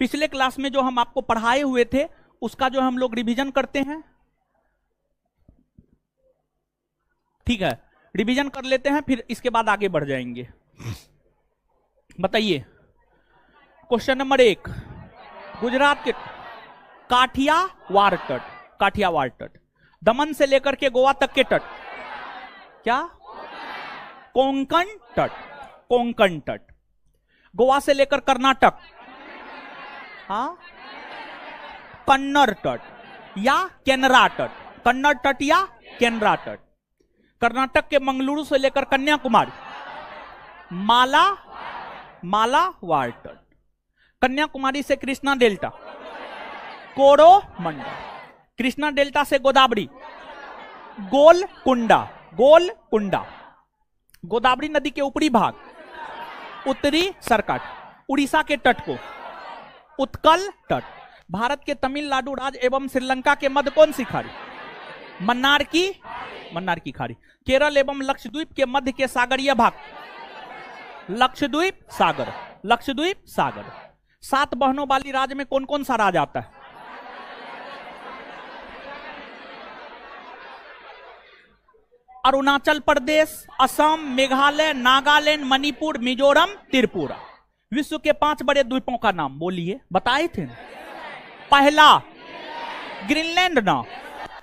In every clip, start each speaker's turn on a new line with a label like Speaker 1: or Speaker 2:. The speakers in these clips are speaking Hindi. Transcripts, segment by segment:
Speaker 1: पिछले क्लास में जो हम आपको पढ़ाए हुए थे उसका जो हम लोग रिवीजन करते हैं, ठीक है, रिवीजन कर लेते हैं, फिर इसके बाद आगे बढ़ जाएंगे। बताइए, क्वेश्चन नंबर 1, गुजरात के काठियावाड़ तट, काठियावाड़ तट, दमन से लेकर के गोवा तक के तट, क्या? कोंकण तट, कोंकण तट। गोवा से लेकर कर्नाटक, हाँ, कन्नड़ तट या केनरा तट, कन्नड़ तट या केनरा तट। कर्नाटक के मंगलुरु से लेकर कन्याकुमारी, मालावाड़ तट। कन्याकुमारी से कृष्णा डेल्टा, कोरोमंडल। कृष्णा डेल्टा से गोदावरी, गोलकुंडा, गोलकुंडा। गोदावरी नदी के ऊपरी भाग, उत्तरी सरकट। उड़ीसा के तट को उत्कल तट। भारत के तमिलनाडु राज्य एवं श्रीलंका के मध्य कौन सी खाड़ी? मन्नार की खाड़ी। केरल एवं लक्षद्वीप के मध्य के सागरीय भाग, लक्षद्वीप सागर, लक्षद्वीप सागर। 7 बहनों वाली राज्य में कौन कौन सा राज्य आता है? अरुणाचल प्रदेश, असम, मेघालय, नागालैंड, मणिपुर, मिजोरम, त्रिपुरा। विश्व के 5 बड़े द्वीपों का नाम बोलिए, बताए थे। पहला ग्रीनलैंड ना,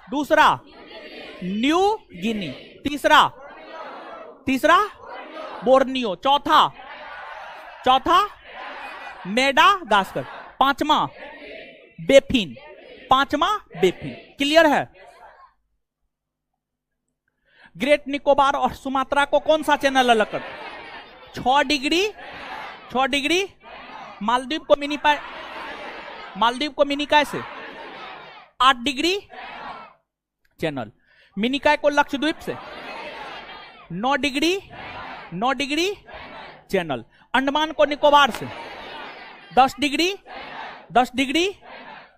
Speaker 1: दूसरा न्यू गिनी, तीसरा बोर्नियो, चौथा मेडागास्कर, पांचवा बेफिन। क्लियर है? ग्रेट निकोबार और सुमात्रा को कौन सा चैनल अलग कर? 6 डिग्री। मालदीव को मिनिकाय से 8 डिग्री चैनल। मिनिकाय को लक्षद्वीप से 9 डिग्री चैनल। अंडमान को निकोबार से 10 डिग्री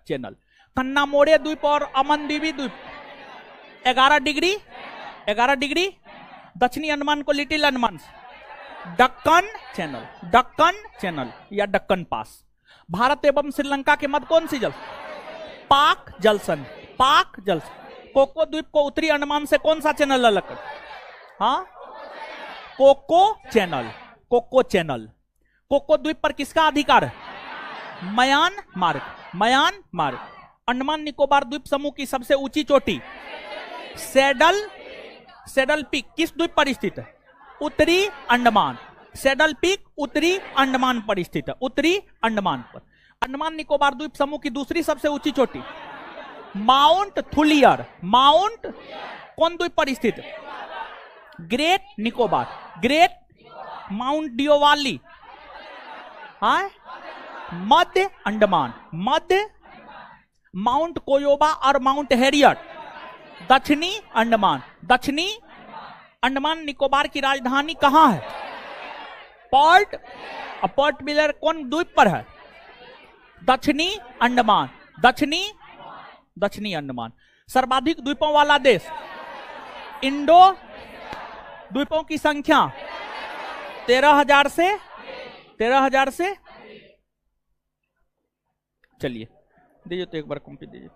Speaker 1: चैनल। कन्नामोड़े द्वीप और अमनदीवी द्वीप 11 डिग्री। दक्षिणी अंडमान को लिटिल अंडमान से दक्कन चैनल या दक्कन पास। भारत एवं श्रीलंका के मध्य कौन सी जल? पाक जलसन। कोको द्वीप को उत्तरी अंडमान से कौन सा चैनल अलग कर? हाँ, कोको चैनल। कोको द्वीप पर किसका अधिकार है? म्यांमार। अंडमान निकोबार द्वीप समूह की सबसे ऊंची चोटी सैडल पीक किस द्वीप पर स्थित है? उत्तरी अंडमान। सैडल पीक उत्तरी अंडमान पर स्थित है, उत्तरी अंडमान पर। अंडमान निकोबार द्वीप समूह की दूसरी सबसे ऊंची चोटी माउंट थुलियर। कौन द्वीप पर स्थित है? ग्रेट निकोबार। माउंट डियोवाली, हाँ, मध्य अंडमान। माउंट कोयोबा और माउंट हैरियट दक्षिणी अंडमान। अंडमान निकोबार की राजधानी कहां है? पोर्ट ब्लेयर कौन द्वीप पर है? दक्षिणी अंडमान। सर्वाधिक द्वीपों वाला देश इंडो। द्वीपों की संख्या 13,000 से। चलिए दीजिए तो एक बार कॉपी दीजिए।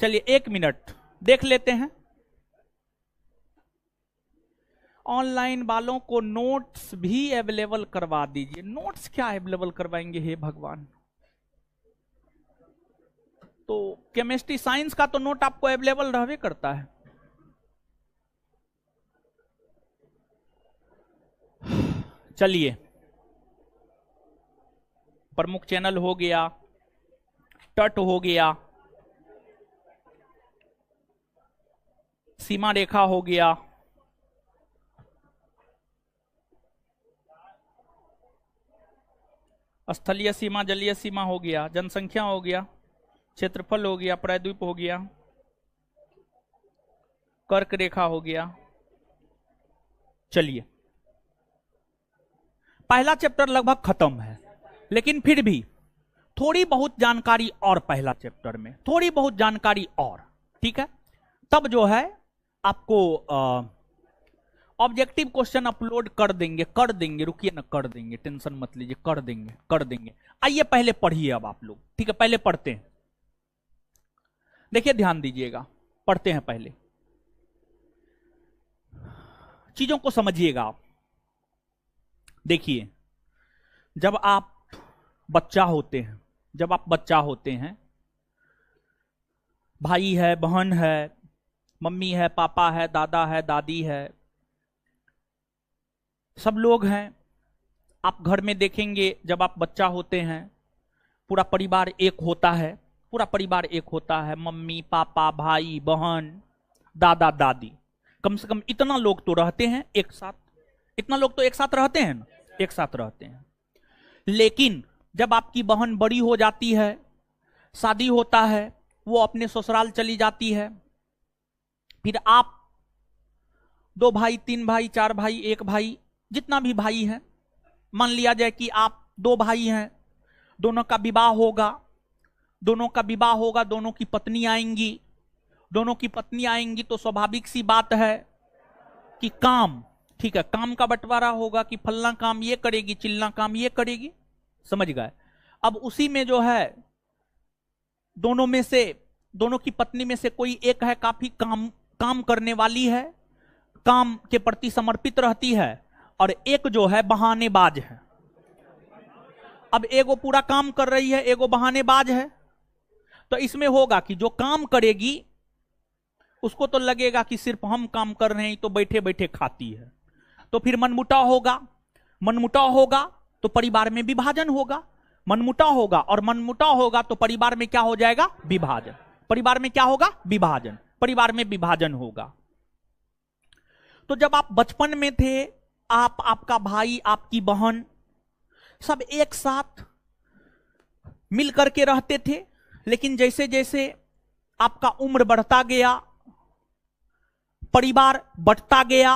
Speaker 1: चलिए 1 मिनट देख लेते हैं। ऑनलाइन वालों को नोट्स भी अवेलेबल करवा दीजिए। नोट्स क्या अवेलेबल करवाएंगे, हे भगवान। तो केमिस्ट्री साइंस का तो नोट आपको अवेलेबल रहवे करता है। चलिए, प्रमुख चैनल हो गया, तट हो गया, सीमा रेखा हो गया, स्थलीय सीमा, जलीय सीमा हो गया, जनसंख्या हो गया, क्षेत्रफल हो गया, प्रायद्वीप हो गया, कर्क रेखा हो गया। चलिए, पहला चैप्टर लगभग खत्म है, लेकिन फिर भी थोड़ी बहुत जानकारी और पहला चैप्टर में, थोड़ी बहुत जानकारी और, ठीक है। तब जो है आपको ऑब्जेक्टिव क्वेश्चन अपलोड कर देंगे, रुकिए ना, कर देंगे, टेंशन मत लीजिए, कर देंगे। आइए पहले पढ़िए अब आप लोग, ठीक है, पहले पढ़ते हैं। देखिए ध्यान दीजिएगा, पढ़ते हैं पहले, चीजों को समझिएगा आप। देखिए, जब आप बच्चा होते हैं, भाई है, बहन है, मम्मी है, पापा है, दादा है, दादी है, सब लोग हैं। आप घर में देखेंगे जब आप बच्चा होते हैं, पूरा परिवार एक होता है, मम्मी पापा भाई बहन दादा दादी, कम से कम इतना लोग तो रहते हैं एक साथ, इतना लोग तो एक साथ रहते हैं ना, एक साथ रहते हैं। लेकिन जब आपकी बहन बड़ी हो जाती है, शादी होता है, वो अपने ससुराल चली जाती है, फिर आप 2 भाई 3 भाई 4 भाई 1 भाई, जितना भी भाई है, मान लिया जाए कि आप 2 भाई हैं, दोनों का विवाह होगा, दोनों की पत्नी आएंगी, तो स्वाभाविक सी बात है कि काम, ठीक है, काम का बंटवारा होगा कि फलना काम ये करेगी, चिल्ला काम ये करेगी, समझ गए। अब उसी में जो है दोनों की पत्नी में से कोई एक है काफी काम करने वाली है, काम के प्रति समर्पित रहती है, और एक जो है बहानेबाज है। अब एगो पूरा काम कर रही है, एगो बहानेबाज है, तो इसमें होगा कि जो काम करेगी उसको तो लगेगा कि सिर्फ हम काम कर रहे हैं तो बैठे बैठे खाती है, तो फिर मनमुटाव होगा तो परिवार में विभाजन होगा, मनमुटाव होगा तो परिवार में क्या हो जाएगा, विभाजन, परिवार में क्या होगा, विभाजन, परिवार में विभाजन होगा। तो जब आप बचपन में थे, आपका भाई, आपकी बहन सब एक साथ मिल करके रहते थे, लेकिन जैसे जैसे आपका उम्र बढ़ता गया, परिवार बढ़ता गया,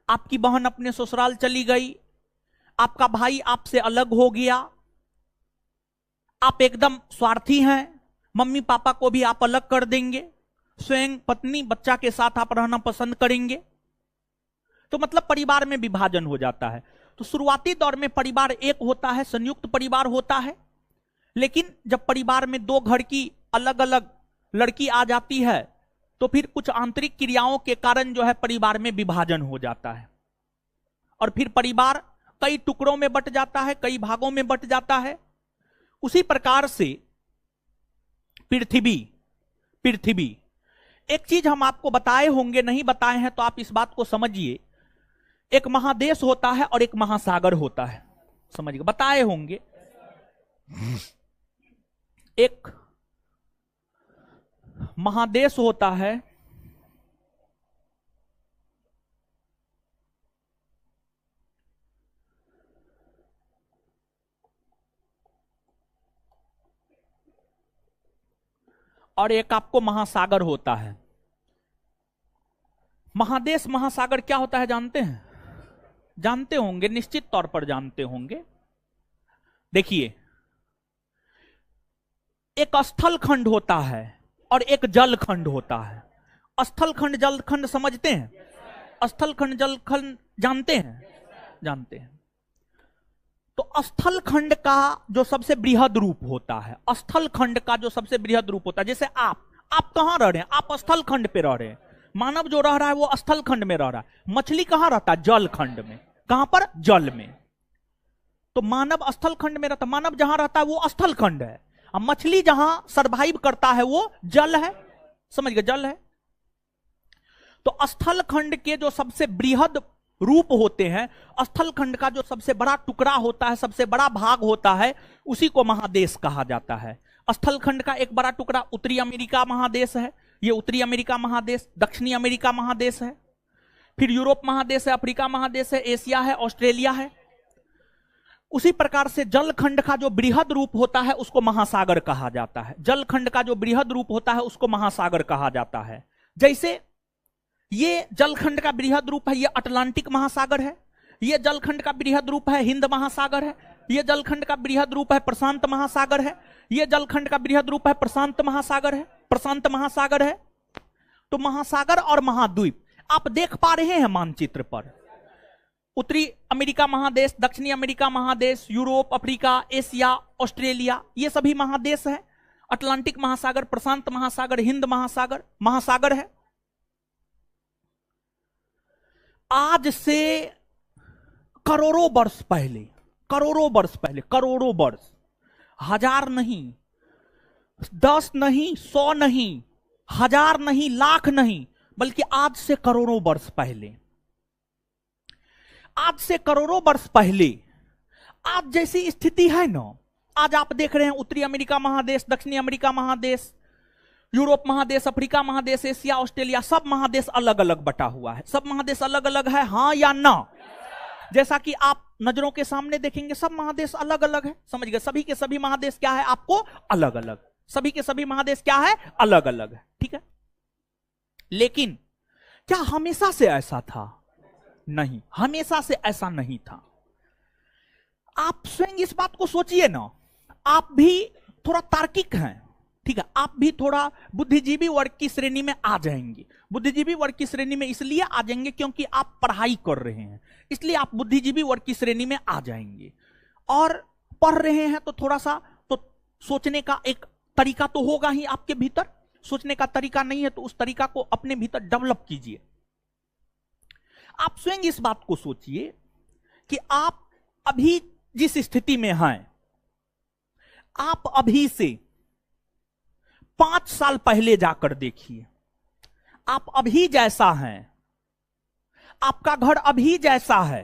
Speaker 1: आपकी बहन अपने ससुराल चली गई, आपका भाई आपसे अलग हो गया, आप एकदम स्वार्थी हैं, मम्मी पापा को भी आप अलग कर देंगे, स्वयं पत्नी बच्चा के साथ आप रहना पसंद करेंगे, तो मतलब परिवार में विभाजन हो जाता है। तो शुरुआती दौर में परिवार एक होता है, संयुक्त परिवार होता है, लेकिन जब परिवार में 2 घर की अलग अलग लड़की आ जाती है, तो फिर कुछ आंतरिक क्रियाओं के कारण जो है परिवार में विभाजन हो जाता है, और फिर परिवार कई टुकड़ों में बंट जाता है, कई भागों में बंट जाता है। उसी प्रकार से पृथ्वी, एक चीज हम आपको बताए होंगे, नहीं बताए हैं तो आप इस बात को समझिए, एक महादेश होता है और एक महासागर होता है, समझिए, बताए होंगे। एक महादेश होता है और एक आपको महासागर होता है। महादेश महासागर क्या होता है जानते हैं? जानते होंगे, निश्चित तौर पर जानते होंगे। देखिए, एक स्थल खंड होता है और एक जल खंड होता है। स्थल खंड जल खंड समझते हैं? स्थल खंड जल खंड जानते हैं? जानते हैं। तो स्थल खंड का जो सबसे बृहद रूप होता है, स्थल खंड का जो सबसे बृहद रूप होता है, जैसे आप कहां रह रहे हैं? आप स्थल खंड पे रह रहे हैं। मानव जो रह रहा है वो स्थल खंड में रह रहा है। मछली कहां रहता है? जल खंड में। कहां पर? जल में। तो मानव स्थल खंड में रहता, मानव जहां रहता है वो स्थल खंड है, अब मछली जहां सरवाइव करता है वो जल है, समझ गए? जल है। तो स्थल खंड के जो सबसे बृहद रूप होते हैं, स्थल खंड का जो सबसे बड़ा टुकड़ा होता है, सबसे बड़ा भाग होता है, उसी को महादेश कहा जाता है। स्थल खंड का एक बड़ा टुकड़ा उत्तरी अमेरिका महादेश है, ये उत्तरी अमेरिका महादेश, दक्षिणी अमेरिका महादेश है, फिर यूरोप महादेश है, अफ्रीका महादेश है, एशिया है, ऑस्ट्रेलिया है। उसी प्रकार से जल खंड का जो बृहद रूप होता है उसको महासागर कहा जाता है। जल खंड का जो बृहद रूप होता है उसको महासागर कहा जाता है। जैसे ये जलखंड का बृहद रूप है, ये अटलांटिक महासागर है, ये जलखंड का बृहद रूप है, हिंद महासागर है, ये जलखंड का बृहद रूप है, प्रशांत महासागर है, ये जलखंड का बृहद रूप है, प्रशांत महासागर है, प्रशांत महासागर है। तो महासागर और महाद्वीप, आप देख पा रहे हैं मानचित्र पर, उत्तरी अमेरिका महादेश, दक्षिणी अमेरिका महादेश, यूरोप, अफ्रीका, एशिया, ऑस्ट्रेलिया, ये सभी महादेश है। अटलांटिक महासागर, प्रशांत महासागर, हिंद महासागर, महासागर है। आज से करोड़ों वर्ष पहले, करोड़ों वर्ष पहले, करोड़ों वर्ष, 1000 नहीं, 10 नहीं, 100 नहीं, 1000 नहीं, लाख नहीं, बल्कि आज से करोड़ों वर्ष पहले, आज से करोड़ों वर्ष पहले आज जैसी स्थिति है ना, आज आप देख रहे हैं उत्तरी अमेरिका महादेश, दक्षिणी अमेरिका महादेश, यूरोप महादेश, अफ्रीका महादेश, एशिया, ऑस्ट्रेलिया, सब महादेश अलग अलग बटा हुआ है। सब महादेश अलग अलग है, हां या ना? जैसा कि आप नजरों के सामने देखेंगे सब महादेश अलग अलग है। समझ गए? सभी के सभी महादेश क्या है आपको अलग अलग, सभी के सभी महादेश क्या है अलग अलग है। ठीक है, लेकिन क्या हमेशा से ऐसा था? नहीं, हमेशा से ऐसा नहीं था। आप स्वयं इस बात को सोचिए ना, आप भी थोड़ा तार्किक हैं, ठीक है, आप भी थोड़ा बुद्धिजीवी वर्ग की श्रेणी में आ जाएंगे। बुद्धिजीवी वर्ग की श्रेणी में इसलिए आ जाएंगे क्योंकि आप पढ़ाई कर रहे हैं, इसलिए आप बुद्धिजीवी वर्ग की श्रेणी में आ जाएंगे। और पढ़ रहे हैं तो थोड़ा सा तो सोचने का एक तरीका तो होगा ही आपके भीतर। सोचने का तरीका नहीं है तो उस तरीका को अपने भीतर डेवलप कीजिए। आप स्वयं इस बात को सोचिए कि आप अभी जिस स्थिति में हैं, आप अभी से 5 साल पहले जाकर देखिए, आप अभी जैसा हैं, आपका घर अभी जैसा है,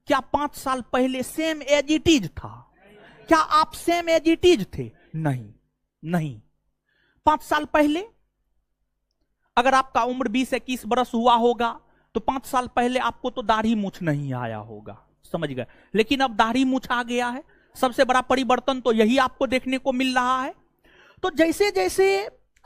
Speaker 1: क्या 5 साल पहले सेम एज इट इज था? क्या आप सेम एज इट इज थे? नहीं, नहीं। 5 साल पहले अगर आपका उम्र 20-21 बरस हुआ होगा तो 5 साल पहले आपको तो दाढ़ी मूछ नहीं आया होगा, समझ गए? लेकिन अब दाढ़ी मूछ आ गया है। सबसे बड़ा परिवर्तन तो यही आपको देखने को मिल रहा है। तो जैसे जैसे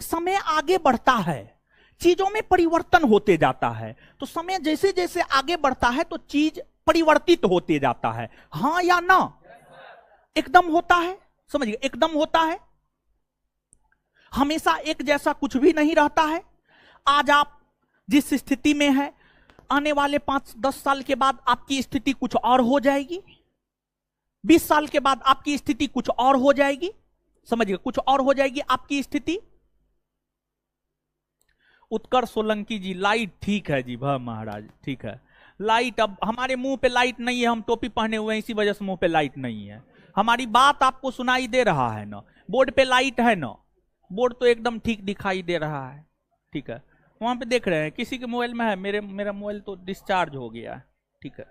Speaker 1: समय आगे बढ़ता है, चीजों में परिवर्तन होते जाता है। तो समय जैसे जैसे आगे बढ़ता है तो चीज परिवर्तित होते जाता है, हां या ना? एकदम होता है, समझिए, एकदम होता है। हमेशा एक जैसा कुछ भी नहीं रहता है। आज आप जिस स्थिति में है, आने वाले 5-10 साल के बाद आपकी स्थिति कुछ और हो जाएगी। 20 साल के बाद आपकी स्थिति कुछ और हो जाएगी, समझिए, कुछ और हो जाएगी आपकी स्थिति। उत्कर्ष सोलंकी जी, लाइट ठीक है जी, भा महाराज ठीक है। लाइट, अब हमारे मुंह पे लाइट नहीं है, हम टोपी पहने हुए हैं, इसी वजह से मुंह पे लाइट नहीं है। हमारी बात आपको सुनाई दे रहा है ना? बोर्ड पे लाइट है ना? बोर्ड तो एकदम ठीक दिखाई दे रहा है, ठीक है। वहां पे देख रहे हैं किसी के मोबाइल में है, मेरा मोबाइल तो डिस्चार्ज हो गया है, ठीक है।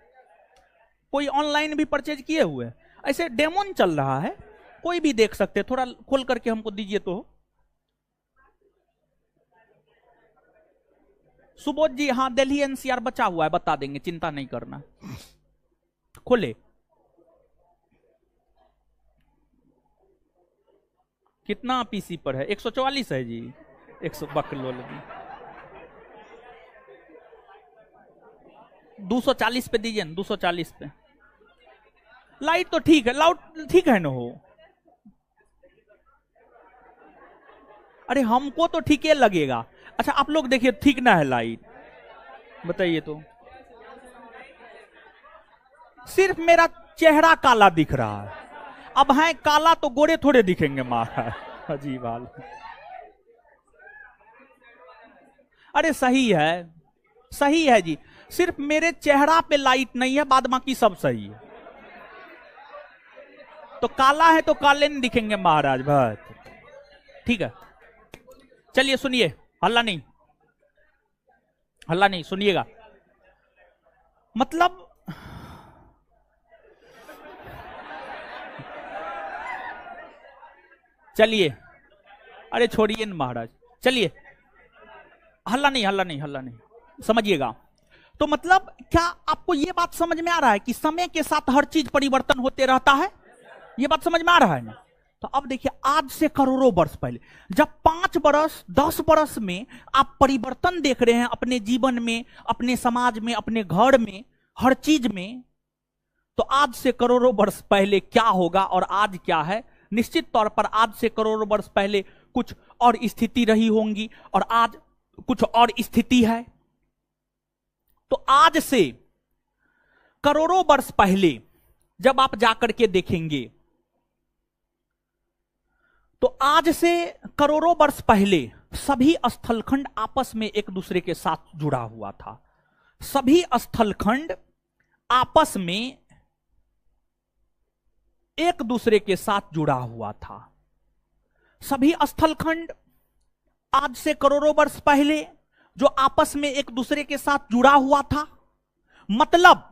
Speaker 1: कोई ऑनलाइन भी परचेज किए हुए, ऐसे डेमोन चल रहा है, कोई भी देख सकते हैं। थोड़ा खोल करके हमको दीजिए तो। सुबोध जी, हाँ, दिल्ली एनसीआर बचा हुआ है, बता देंगे, चिंता नहीं करना। खोले, कितना पीसी पर है? 144 है जी, 100 बकलो लगी। 240 पे दीजिए, 240 पे। लाइट तो ठीक है, लाउड ठीक है ना? हो, अरे हमको तो ठीक है लगेगा। अच्छा, आप लोग देखिए, ठीक ना है लाइट, बताइए तो। सिर्फ मेरा चेहरा काला दिख रहा है। अब है काला तो गोरे थोड़े दिखेंगे महाराज, अजीब हाल। अरे सही है, सही है जी, सिर्फ मेरे चेहरा पे लाइट नहीं है, बाद बाकी सब सही है। तो काला है तो काले नहीं दिखेंगे महाराज, बस ठीक है। चलिए सुनिए, हल्ला नहीं, हल्ला नहीं, सुनिएगा। मतलब चलिए, अरे छोड़िए ना महाराज, चलिए, हल्ला नहीं, हल्ला नहीं, हल्ला नहीं, समझिएगा। तो मतलब क्या आपको यह बात समझ में आ रहा है कि समय के साथ हर चीज परिवर्तन होते रहता है? यह बात समझ में आ रहा है ना? तो अब देखिए, आज से करोड़ों वर्ष पहले, जब 5 वर्ष 10 वर्ष में आप परिवर्तन देख रहे हैं अपने जीवन में, अपने समाज में, अपने घर में, हर चीज में, तो आज से करोड़ों वर्ष पहले क्या होगा और आज क्या है? निश्चित तौर पर आज से करोड़ों वर्ष पहले कुछ और स्थिति रही होंगी और आज कुछ और स्थिति है। तो आज से करोड़ों वर्ष पहले जब आप जाकर के देखेंगे, तो आज से करोड़ों वर्ष पहले सभी स्थलखंड आपस में एक दूसरे के साथ जुड़ा हुआ था। सभी स्थलखंड आपस में एक दूसरे के साथ जुड़ा हुआ था। सभी स्थलखंड आज से करोड़ों वर्ष पहले जो आपस में एक दूसरे के साथ जुड़ा हुआ था, मतलब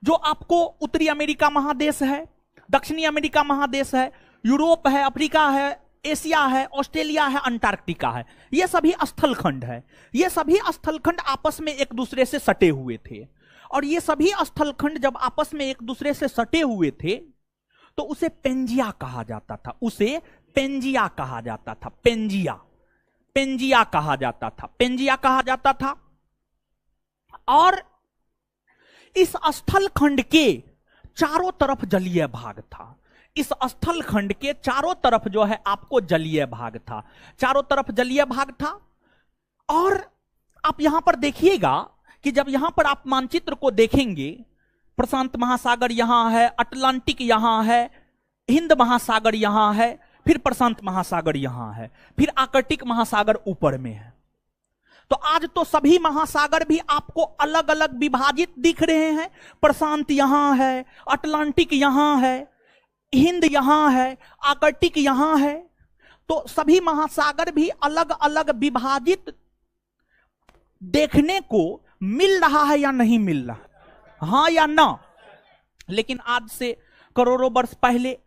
Speaker 1: जो आपको उत्तरी अमेरिका महादेश है, दक्षिणी अमेरिका महादेश है, यूरोप है, अफ्रीका है, एशिया है, ऑस्ट्रेलिया है, अंटार्कटिका है, ये सभी स्थलखंड है। ये सभी स्थलखंड आपस में एक दूसरे से सटे हुए थे। और ये सभी स्थलखंड जब आपस में एक दूसरे से सटे हुए थे तो उसे पेंजिया कहा जाता था। उसे पेंजिया कहा जाता था। पेंजिया, पेंजिया कहा जाता था। पेंजिया कहा जाता था। और इस स्थलखंड के चारों तरफ जलीय भाग था। इस स्थलखंड के चारों तरफ जो है आपको जलीय भाग था। चारों तरफ जलीय भाग था। और आप यहां पर देखिएगा कि जब यहां पर आप मानचित्र को देखेंगे, प्रशांत महासागर यहां है, अटलांटिक यहां है, हिंद महासागर यहां है, फिर प्रशांत महासागर यहां है, फिर आर्कटिक महासागर ऊपर में है। तो आज तो सभी महासागर भी आपको अलग अलग विभाजित दिख रहे हैं। प्रशांत यहां है, अटलांटिक यहां है, हिंद यहां है, आर्कटिक यहां है। तो सभी महासागर भी अलग अलग विभाजित देखने को मिल रहा है या नहीं मिल रहा, हां या ना? लेकिन आज से करोड़ों वर्ष पहले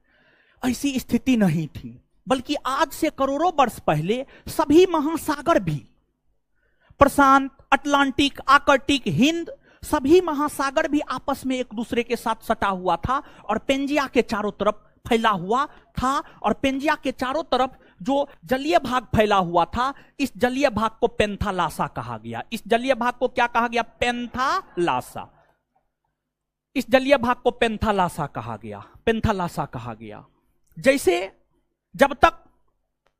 Speaker 1: ऐसी स्थिति नहीं थी, बल्कि आज से करोड़ों वर्ष पहले सभी महासागर भी, प्रशांत, अटलांटिक, आर्कटिक, हिंद, सभी महासागर भी आपस में एक दूसरे के साथ सटा हुआ था और पेंजिया के चारों तरफ फैला हुआ था। और पेंजिया के चारों तरफ जो जलीय भाग फैला हुआ था, इस जलीय भाग को पेंथालासा कहा गया। इस जलीय भाग को क्या कहा गया? पेंथालासा। इस जलीय भाग को पेंथालासा कहा गया। पेंथालासा कहा गया। जैसे जब तक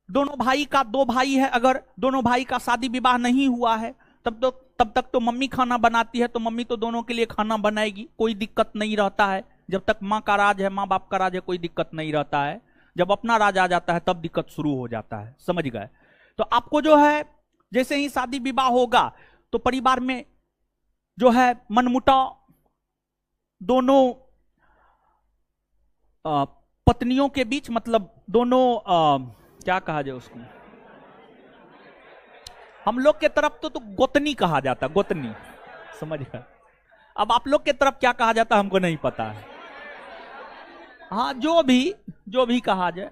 Speaker 1: दोनों भाई का, दो भाई है, अगर दोनों भाई का शादी विवाह नहीं हुआ है तब तक तो मम्मी खाना बनाती है, तो मम्मी तो दोनों के लिए खाना बनाएगी, कोई दिक्कत नहीं रहता है। जब तक माँ का राज है, माँ बाप का राज है, कोई दिक्कत नहीं रहता है। जब अपना राज आ जाता है तब दिक्कत शुरू हो जाता है। समझ गए? तो आपको जो है, जैसे ही शादी विवाह होगा तो परिवार में जो है मनमुटाव, दोनों पत्नियों के बीच, मतलब दोनों क्या कहा जाए उसको, हम लोग के तरफ तो गोतनी कहा जाता, गोतनी। समझ गए? अब आप लोग के तरफ क्या कहा जाता हमको नहीं पता है। हाँ, जो भी कहा जाए।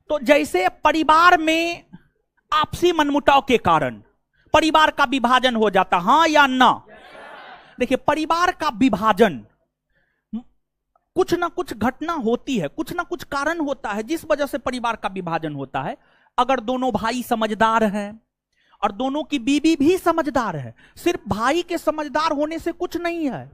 Speaker 1: तो जैसे परिवार में आपसी मनमुटाव के कारण परिवार का विभाजन हो जाता, हां या ना? देखिए, परिवार का विभाजन, कुछ ना कुछ घटना होती है, कुछ ना कुछ कारण होता है जिस वजह से परिवार का विभाजन होता है। अगर दोनों भाई समझदार हैं और दोनों की बीवी भी समझदार है, सिर्फ भाई के समझदार होने से कुछ नहीं है,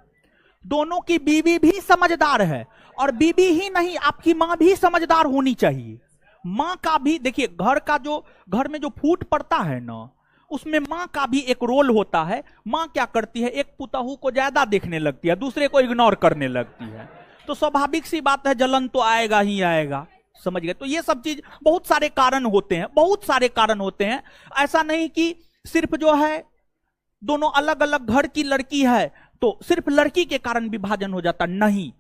Speaker 1: दोनों की बीवी भी समझदार है। और बीवी ही नहीं, आपकी मां भी समझदार होनी चाहिए। मां का भी, देखिए, घर में जो फूट पड़ता है ना, उसमें मां का भी एक रोल होता है। मां क्या करती है, एक पुतहू को ज्यादा देखने लगती है, दूसरे को इग्नोर करने लगती है, तो स्वाभाविक सी बात है, जलन तो आएगा ही आएगा। समझ गए? तो ये सब चीज, बहुत सारे कारण होते हैं, बहुत सारे कारण होते हैं। ऐसा नहीं कि सिर्फ जो है दोनों अलग अलग घर की लड़की है तो सिर्फ लड़की के कारण विभाजन हो जाता, नहीं।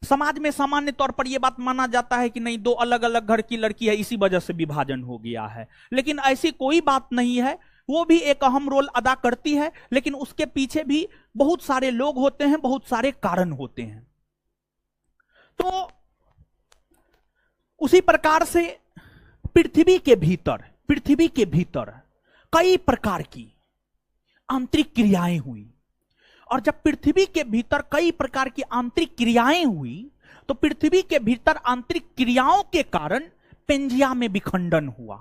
Speaker 1: समाज में सामान्य तौर पर यह बात माना जाता है कि नहीं, दो अलग अलग घर की लड़की है, इसी वजह से विभाजन हो गया है। लेकिन ऐसी कोई बात नहीं है। वो भी एक अहम रोल अदा करती है, लेकिन उसके पीछे भी बहुत सारे लोग होते हैं, बहुत सारे कारण होते हैं। तो उसी प्रकार से पृथ्वी के भीतर कई प्रकार की आंतरिक क्रियाएं हुई। और जब पृथ्वी के भीतर कई प्रकार की आंतरिक क्रियाएं हुई, तो पृथ्वी के भीतर आंतरिक क्रियाओं के कारण पेंजिया में विखंडन हुआ।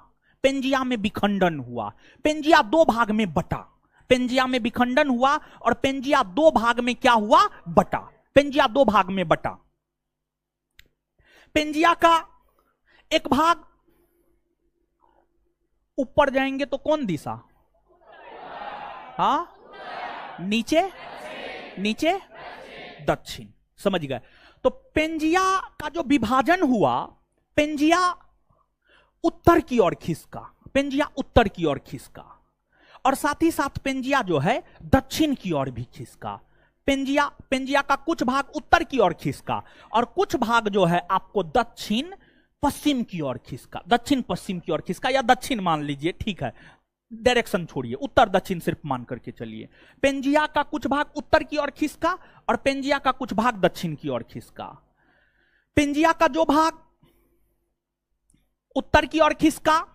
Speaker 1: पेंजिया दो भाग में बटा। पेंजिया में विखंडन हुआ और पेंजिया दो भाग में क्या हुआ? बटा। पेंजिया दो भाग में बटा। पेंजिया का एक भाग, ऊपर जाएंगे तो कौन दिशा? हाँ, नीचे, नीचे, दक्षिण। समझ गए? तो पेंजिया का जो विभाजन हुआ, पेंजिया उत्तर की ओर खिसका, पेंजिया उत्तर की ओर खिसका, और साथ ही साथ पेंजिया जो है दक्षिण की ओर भी खिसका। पेंजिया का कुछ भाग उत्तर की ओर खिसका और कुछ भाग जो है आपको दक्षिण पश्चिम की ओर खिसका, दक्षिण पश्चिम की ओर खिसका, या दक्षिण मान लीजिए, ठीक है, डायरेक्शन छोड़िए, उत्तर दक्षिण सिर्फ मान करके चलिए। पेंजिया का कुछ भाग उत्तर की ओर खिसका और पेंजिया का कुछ भाग दक्षिण की ओर खिसका। पेंजिया का जो भाग उत्तर की ओर खिसका,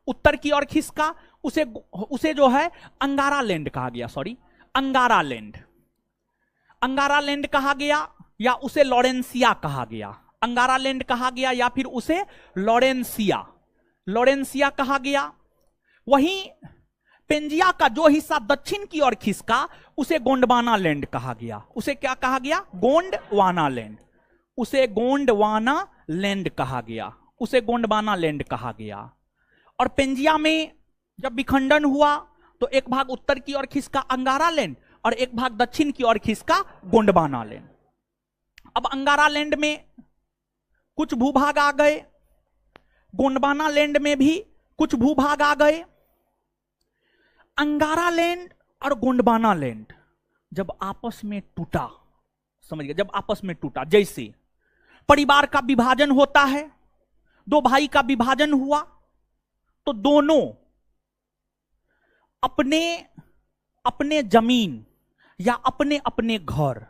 Speaker 1: उत्तर की ओर खिसका, उसे जो है अंगारा लैंड कहा गया, सॉरी, अंगारा लैंड, अंगारा लैंड कहा गया, या उसे लॉरेंसिया कहा गया, अंगारा लैंड कहा गया, या फिर उसे लॉरेंसिया, लॉरेंसिया कहा गया। वहीं पेंजिया का जो हिस्सा दक्षिण की ओर खिसका उसे गोंडवाना लैंड कहा गया। उसे क्या कहा गया? गोंडवाना लैंड, उसे गोंडवाना लैंड कहा गया, उसे गोंडवाना लैंड कहा गया। और पेंजिया में जब विखंडन हुआ तो एक भाग उत्तर की ओर खिसका अंगारा लैंड और एक भाग दक्षिण की ओर खिसका गोंडवाना लैंड। अब अंगारा लैंड में कुछ भूभाग आ गए, गोंडवाना लैंड में भी कुछ भूभाग आ गए। अंगारा लैंड और गोंडवाना लैंड जब आपस में टूटा, समझ गए, जब आपस में टूटा, जैसे परिवार का विभाजन होता है, दो भाई का विभाजन हुआ, तो दोनों अपने अपने जमीन या अपने अपने घर,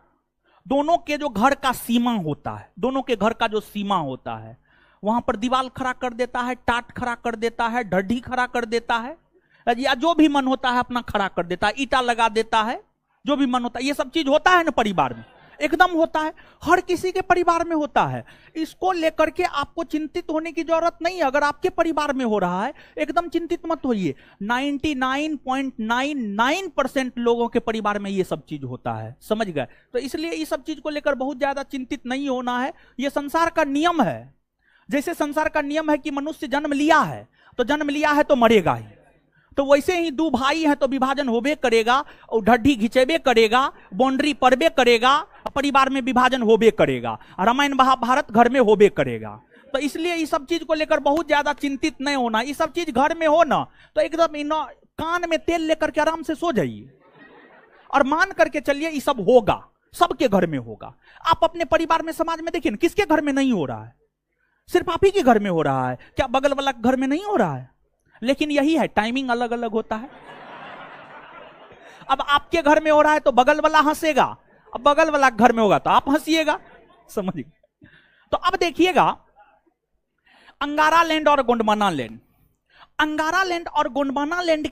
Speaker 1: दोनों के जो घर का सीमा होता है, दोनों के घर का जो सीमा होता है, वहां पर दीवार खड़ा कर देता है, टाट खड़ा कर देता है, ढड्ढी खड़ा कर देता है, या जो भी मन होता है अपना खड़ा कर देता है, ईटा लगा देता है, जो भी मन होता है। ये सब चीज होता है ना परिवार में, एकदम होता है, हर किसी के परिवार में होता है। इसको लेकर के आपको चिंतित होने की जरूरत नहीं है। अगर आपके परिवार में हो रहा है एकदम चिंतित मत होइए, 99.99% लोगों के परिवार में ये सब चीज होता है, समझ गए? तो इसलिए इस सब चीज को लेकर बहुत ज्यादा चिंतित नहीं होना है। ये संसार का नियम है। जैसे संसार का नियम है कि मनुष्य जन्म लिया है तो जन्म लिया है तो मरेगा ही, तो वैसे ही दो भाई हैं तो विभाजन होबे करेगा, और ढड्ढी घिंचेबे करेगा, बाउंड्री पड़बे करेगा, परिवार में विभाजन होबे करेगा, रामायण महाभारत घर में होबे करेगा। तो इसलिए इस सब चीज को लेकर बहुत ज्यादा चिंतित नहीं होना। ये सब चीज घर में हो ना तो एकदम कान में तेल लेकर के आराम से सो जाइए और मान करके चलिए ये सब होगा, सबके घर में होगा। आप अपने परिवार में, समाज में देखिए, किसके घर में नहीं हो रहा है? सिर्फ आप ही के घर में हो रहा है क्या? बगल वाला घर में नहीं हो रहा है? लेकिन यही है, टाइमिंग अलग अलग होता है। अब आपके घर में हो रहा है तो बगल वाला हंसेगा, अब बगल वाला घर में होगा तो आप हंसिएगा, समझिए। तो अब देखिएगा अंगारा लैंड और गोंडवाना लैंड, अंगारा लैंड और गोंडवाना लैंड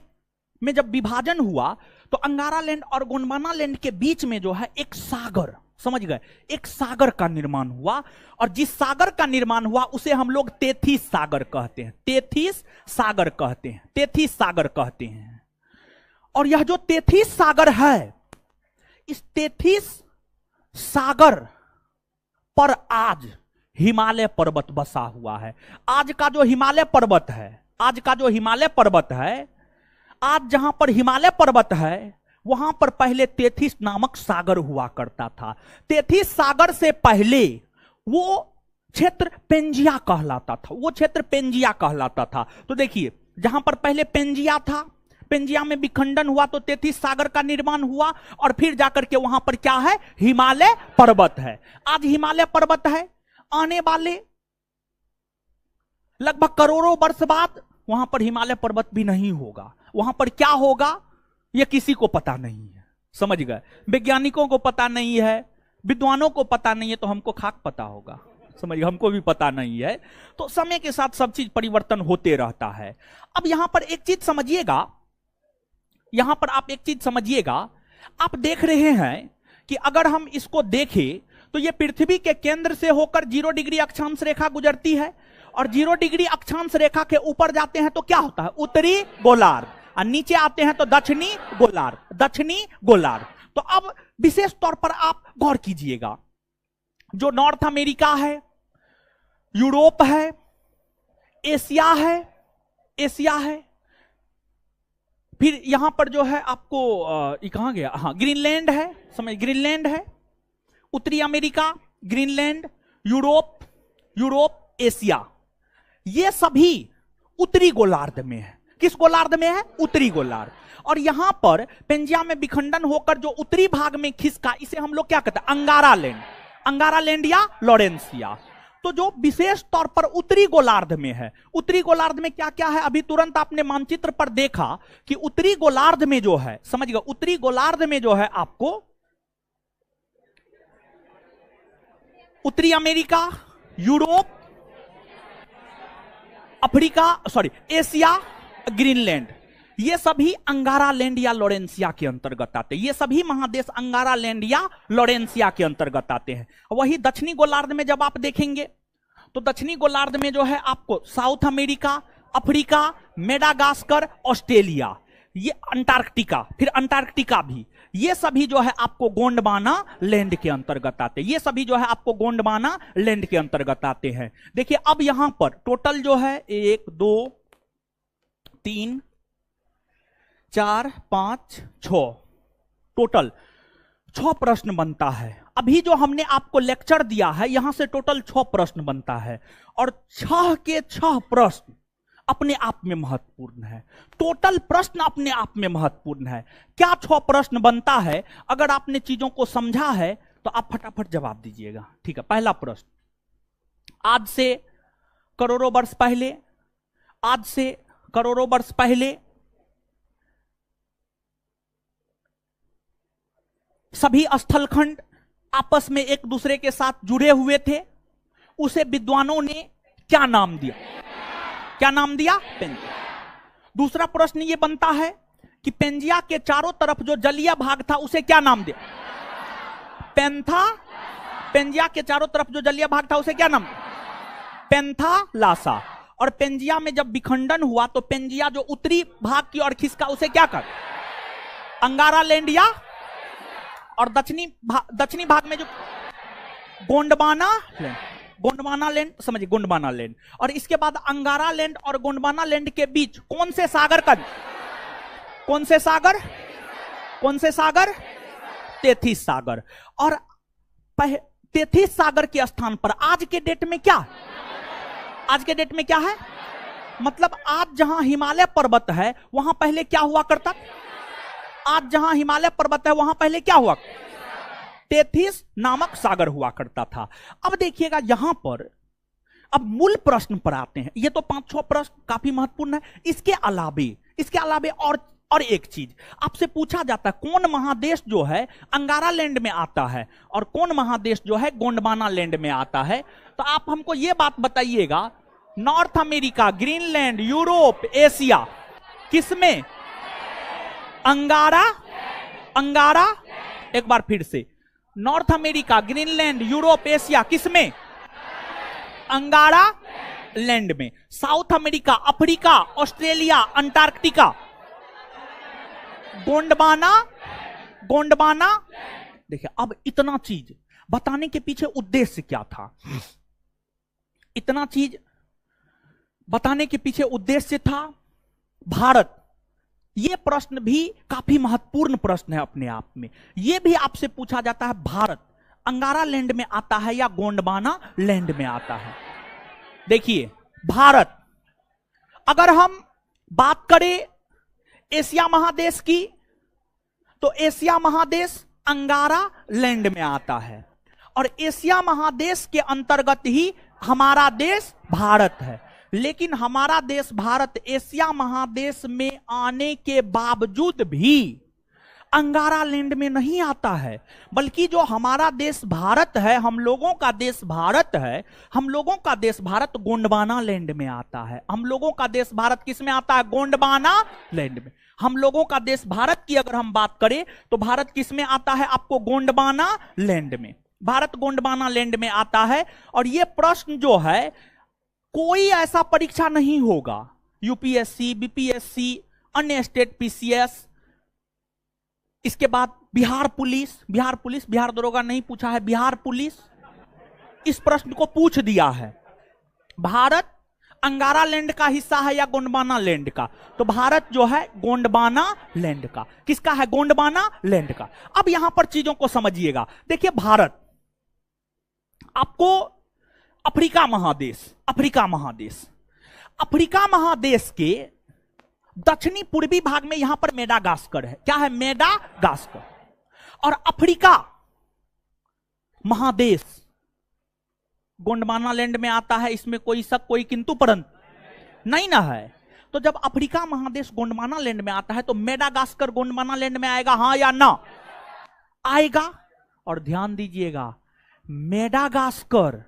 Speaker 1: में जब विभाजन हुआ तो अंगारा लैंड और गोंडवाना लैंड के बीच में जो है एक सागर, समझ गए, एक सागर का निर्माण हुआ। और जिस सागर का निर्माण हुआ उसे हम लोग तेथिस सागर कहते हैं, तेथिस सागर कहते हैं, तेथिस सागर कहते हैं। और यह जो तेथिस सागर है, इस तेथिस सागर पर आज हिमालय पर्वत बसा हुआ है। आज का जो हिमालय पर्वत है, आज का जो हिमालय पर्वत है, आज जहां पर हिमालय पर्वत है वहां पर पहले तेथिस नामक सागर हुआ करता था। तेथिस सागर से पहले वो क्षेत्र पेंजिया कहलाता था, वो क्षेत्र पेंजिया कहलाता था। तो देखिए जहां पर पहले पेंजिया था, पेंजिया में विखंडन हुआ तो तेथिस सागर का निर्माण हुआ और फिर जाकर के वहां पर क्या है? हिमालय पर्वत है। आज हिमालय पर्वत है, आने वाले लगभग करोड़ों वर्ष बाद वहां पर हिमालय पर्वत भी नहीं होगा। वहां पर क्या होगा यह किसी को पता नहीं है, समझ गए? वैज्ञानिकों को पता नहीं है, विद्वानों को पता नहीं है, तो हमको खाक पता होगा, समझिए, हमको भी पता नहीं है। तो समय के साथ सब चीज परिवर्तन होते रहता है। अब यहां पर एक चीज समझिएगा, यहां पर आप एक चीज समझिएगा, आप देख रहे हैं कि अगर हम इसको देखें तो ये पृथ्वी के केंद्र से होकर 0 डिग्री अक्षांश रेखा गुजरती है और 0 डिग्री अक्षांश रेखा के ऊपर जाते हैं तो क्या होता है? उत्तरी गोलार्ध, और नीचे आते हैं तो दक्षिणी गोलार्ध, दक्षिणी गोलार्ध। तो अब विशेष तौर पर आप गौर कीजिएगा, जो नॉर्थ अमेरिका है, यूरोप है, एशिया है, एशिया है, फिर यहां पर जो है आपको ये कहां गया, हाँ ग्रीनलैंड है, समझ, ग्रीनलैंड है, उत्तरी अमेरिका, ग्रीनलैंड, यूरोप, एशिया, ये सभी उत्तरी गोलार्ध में है। किस गोलार्ध में है? उत्तरी गोलार्ध। और यहां पर पेंजिया में विखंडन होकर जो उत्तरी भाग में खिसका, इसे हम लोग क्या कहते हैं? अंगारा लैंड, अंगारा लैंड या लॉरेंसिया। तो जो विशेष तौर पर उत्तरी गोलार्ध में है, उत्तरी गोलार्ध में क्या क्या है? अभी तुरंत आपने मानचित्र पर देखा कि उत्तरी गोलार्ध में जो है, समझिएगा, उत्तरी गोलार्ध में जो है आपको उत्तरी America, Europe, Africa, sorry Asia, Greenland, ये सभी अंगारा लैंड या लॉरेंसिया के अंतर्गत आते हैं। ये सभी महादेश अंगारा लैंड या लॉरेंसिया के अंतर्गत आते हैं। वही दक्षिणी गोलार्ध में जब आप देखेंगे तो दक्षिणी गोलार्ध में जो है आपको south America, Africa, Madagascar, Australia, ये अंटार्कटिका, फिर अंटार्कटिका भी, ये सभी जो है आपको गोंडवाना लैंड के अंतर्गत आते हैं। ये सभी जो है आपको गोंडवाना लैंड के अंतर्गत आते हैं। देखिए अब यहां पर टोटल जो है 1 2 3 4 5 6, टोटल 6 प्रश्न बनता है। अभी जो हमने आपको लेक्चर दिया है यहां से टोटल 6 प्रश्न बनता है, और 6 के 6 प्रश्न अपने आप में महत्वपूर्ण है। टोटल प्रश्न अपने आप में महत्वपूर्ण है। क्या 6 प्रश्न बनता है? अगर आपने चीजों को समझा है तो आप फटाफट जवाब दीजिएगा। ठीक है, पहला प्रश्न, आज से करोड़ों वर्ष पहले, आज से करोड़ों वर्ष पहले सभी स्थलखंड आपस में एक दूसरे के साथ जुड़े हुए थे, उसे विद्वानों ने क्या नाम दिया? क्या नाम दिया? पेंजिया। दूसरा प्रश्न यह बनता है कि पेंजिया के चारों तरफ जो जलीय भाग था उसे क्या नाम दिया? पेंथा। पेंजिया के चारों तरफ जो जलीय भाग था उसे क्या नाम? पेंथालासा। और पेंजिया में जब विखंडन हुआ तो पेंजिया जो उत्तरी भाग की ओर खिसका उसे क्या कर? अंगारा लैंड या, और दक्षिणी भाग में जो गोंडवाना लैंड, गोंडवाना लैंड, समझिए गोंडवाना लैंड। और इसके बाद अंगारा लैंड और गोंडवाना लैंड के बीच कौन से सागर का, कौन से सागर, कौन से सागर? तेथिस सागर। और तेथिस सागर के स्थान पर आज के डेट में क्या, आज के डेट में क्या है? मतलब आज जहां हिमालय पर्वत है वहां पहले क्या हुआ करता? आज जहां हिमालय पर्वत है वहां पहले क्या हुआ? तेथिस नामक सागर हुआ करता था। अब देखिएगा यहां पर, अब मूल प्रश्न पर आते हैं। ये तो 5-6 प्रश्न काफी महत्वपूर्ण है। इसके अलावे और एक चीज आपसे पूछा जाता है, कौन महादेश जो है अंगारा लैंड में आता है और कौन महादेश जो है गोंडवाना लैंड में आता है? तो आप हमको यह बात बताइएगा, north America, Greenland, Europe, Asia, किसमें? अंगारा, अंगारा, एक बार फिर से, north America, Greenland, Europe, Asia, किसमें? अंगारा लैंड में। South America, Africa, Australia, Antarctica, Gondwana, Gondwana. देखिए अब इतना चीज बताने के पीछे उद्देश्य क्या था? इतना चीज बताने के पीछे उद्देश्य था भारत। यह प्रश्न भी काफी महत्वपूर्ण प्रश्न है अपने आप में। यह भी आपसे पूछा जाता है, भारत अंगारा लैंड में आता है या गोंडवाना लैंड में आता है? देखिए भारत, अगर हम बात करें एशिया महादेश की, तो एशिया महादेश अंगारा लैंड में आता है, और एशिया महादेश के अंतर्गत ही हमारा देश भारत है। लेकिन हमारा देश भारत एशिया महादेश में आने के बावजूद भी अंगारा लैंड में नहीं आता है, बल्कि जो हमारा देश भारत है, हम लोगों का देश भारत है, हम लोगों का देश भारत गोंडवाना लैंड में आता है। हम लोगों का देश भारत किस में आता है? गोंडवाना लैंड में। हम लोगों का देश भारत की अगर हम बात करें तो भारत किस में आता है? आपको गोंडवाना लैंड में। भारत गोंडवाना लैंड में आता है। और यह प्रश्न जो है, कोई ऐसा परीक्षा नहीं होगा, यूपीएससी, बीपीएससी, अन्य स्टेट पीसीएस, इसके बाद बिहार पुलिस, बिहार दरोगा नहीं पूछा है, बिहार पुलिस इस प्रश्न को पूछ दिया है। भारत अंगारा लैंड का हिस्सा है या गोंडवाना लैंड का? तो भारत जो है गोंडवाना लैंड का। किसका है? गोंडवाना लैंड का। अब यहां पर चीजों को समझिएगा। देखिए भारत, आपको अफ्रीका महादेश, अफ्रीका महादेश, अफ्रीका महादेश के दक्षिणी पूर्वी भाग में यहां पर मेडागास्कर है। क्या है? मेडागास्कर। और अफ्रीका महादेश गोंडवाना लैंड में आता है, इसमें कोई शक कोई किंतु परंतु नहीं ना है। तो जब अफ्रीका महादेश गोंडवाना लैंड में आता है तो मेडागास्कर गोंडवाना लैंड में आएगा, हां या ना? आएगा। और ध्यान दीजिएगा, मेडागास्कर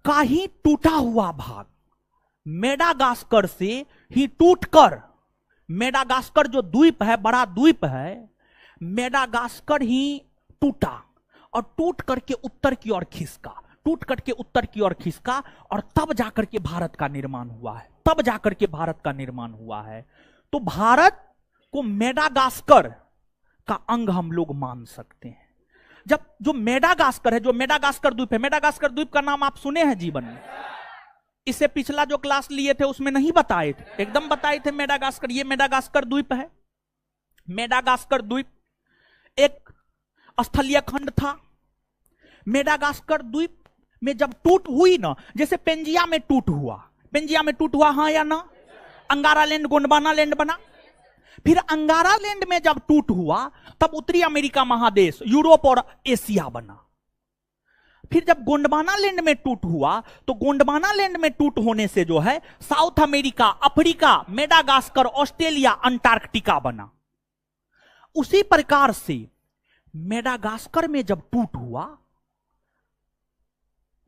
Speaker 1: का ही टूटा हुआ भाग, मेडागास्कर से ही टूटकर, मेडागास्कर जो द्वीप है, बड़ा द्वीप है, मेडागास्कर ही टूटा और टूट करके उत्तर की ओर खिसका, टूट करके उत्तर की ओर खिसका, और तब जाकर के भारत का निर्माण हुआ है, तब जाकर के भारत का निर्माण हुआ है। तो भारत को मेडागास्कर का अंग हम लोग मान सकते हैं। जब जो मेडागास्कर है, जो मेडागास्कर द्वीप है, मेडागास्कर द्वीप का नाम आप सुने हैं जीवन में? इससे पिछला जो क्लास लिए थे उसमें नहीं बताए थे, एकदम बताए थे मेडागास्कर। ये मेडागास्कर द्वीप है। मेडागास्कर द्वीप एक स्थलीय खंड था। मेडागास्कर द्वीप में जब टूट हुई ना, जैसे पेंजिया में टूट हुआ, पेंजिया में टूट हुआ, हां या ना? अंगारा लैंड गोंडवाना लैंड बना। फिर अंगारा लैंड में जब टूट हुआ तब उत्तरी अमेरिका महादेश, यूरोप और एशिया बना। फिर जब गोंडवाना लैंड में टूट हुआ तो गोंडवाना लैंड में टूट होने से जो है south America, Africa, Madagascar, Australia, Antarctica बना। उसी प्रकार से मेडागास्कर में जब टूट हुआ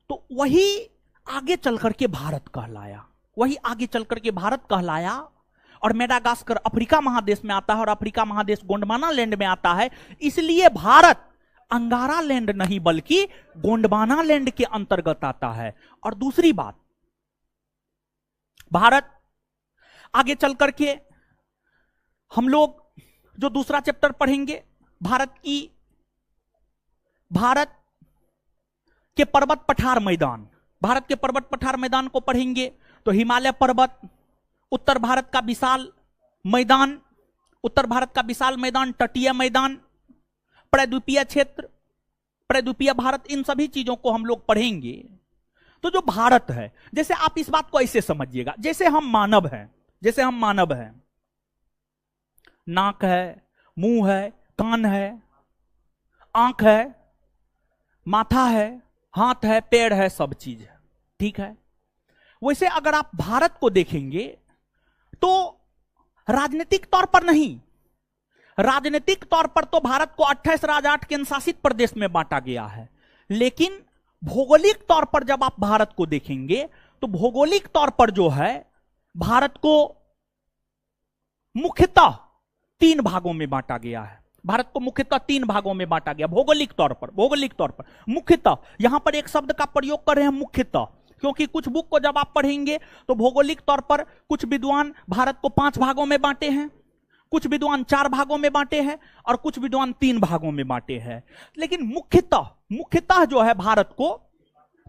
Speaker 1: तो वही आगे चल करके भारत कहलाया, वही आगे चल करके भारत कहलाया। और मेडागास्कर अफ्रीका महादेश में आता है और अफ्रीका महादेश गोंडवाना लैंड में आता है। इसलिए भारत अंगारा लैंड नहीं बल्कि गोंडवाना लैंड के अंतर्गत आता है। और दूसरी बात, भारत आगे चल करके हम लोग जो दूसरा चैप्टर पढ़ेंगे, भारत के पर्वत पठार मैदान, भारत के पर्वत पठार मैदान को पढ़ेंगे तो हिमालय पर्वत, उत्तर भारत का विशाल मैदान, उत्तर भारत का विशाल मैदान, तटीय मैदान, प्रायद्वीपीय क्षेत्र, प्रायद्वीपीय भारत, इन सभी चीजों को हम लोग पढ़ेंगे। तो जो भारत है, जैसे आप इस बात को ऐसे समझिएगा, जैसे हम मानव हैं, जैसे हम मानव हैं, नाक है, मुंह है, कान है, आंख है, माथा है, हाथ है, पैर है, सब चीज है, ठीक है। वैसे अगर आप भारत को देखेंगे तो राजनीतिक तौर पर नहीं, राजनीतिक तौर पर तो भारत को 28 राज्य 8 केंद्र शासित प्रदेश में बांटा गया है, लेकिन भौगोलिक तौर पर जब आप भारत को देखेंगे तो भौगोलिक तौर पर जो है भारत को मुख्यतः 3 भागों में बांटा गया है। भारत को मुख्यतः 3 भागों में बांटा गया भौगोलिक तौर पर, भौगोलिक तौर पर मुख्यतः। यहां पर एक शब्द का प्रयोग कर रहे हैं मुख्यतः, क्योंकि कुछ बुक को जब आप पढ़ेंगे तो भौगोलिक तौर पर कुछ विद्वान भारत को 5 भागों में बांटे हैं, कुछ विद्वान 4 भागों में बांटे हैं और कुछ विद्वान 3 भागों में बांटे हैं। लेकिन मुख्यतः जो है भारत को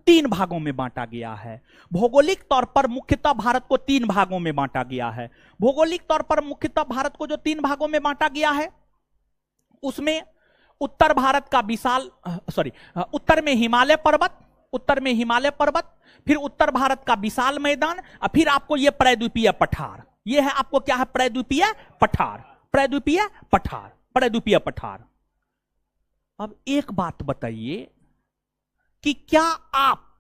Speaker 1: 3 भागों में बांटा गया है। भौगोलिक तौर पर मुख्यतः भारत को 3 भागों में बांटा गया है। भौगोलिक तौर पर मुख्यतः भारत को जो 3 भागों में बांटा गया है उसमें उत्तर भारत का विशाल उत्तर में हिमालय पर्वत, उत्तर में हिमालय पर्वत, फिर उत्तर भारत का विशाल मैदान, और फिर आपको यह प्रायद्वीपीय पठार, यह है आपको क्या है, प्रायद्वीपीय पठार, प्रायद्वीपीय पठार, प्रायद्वीपीय पठार। अब एक बात बताइए कि क्या आप,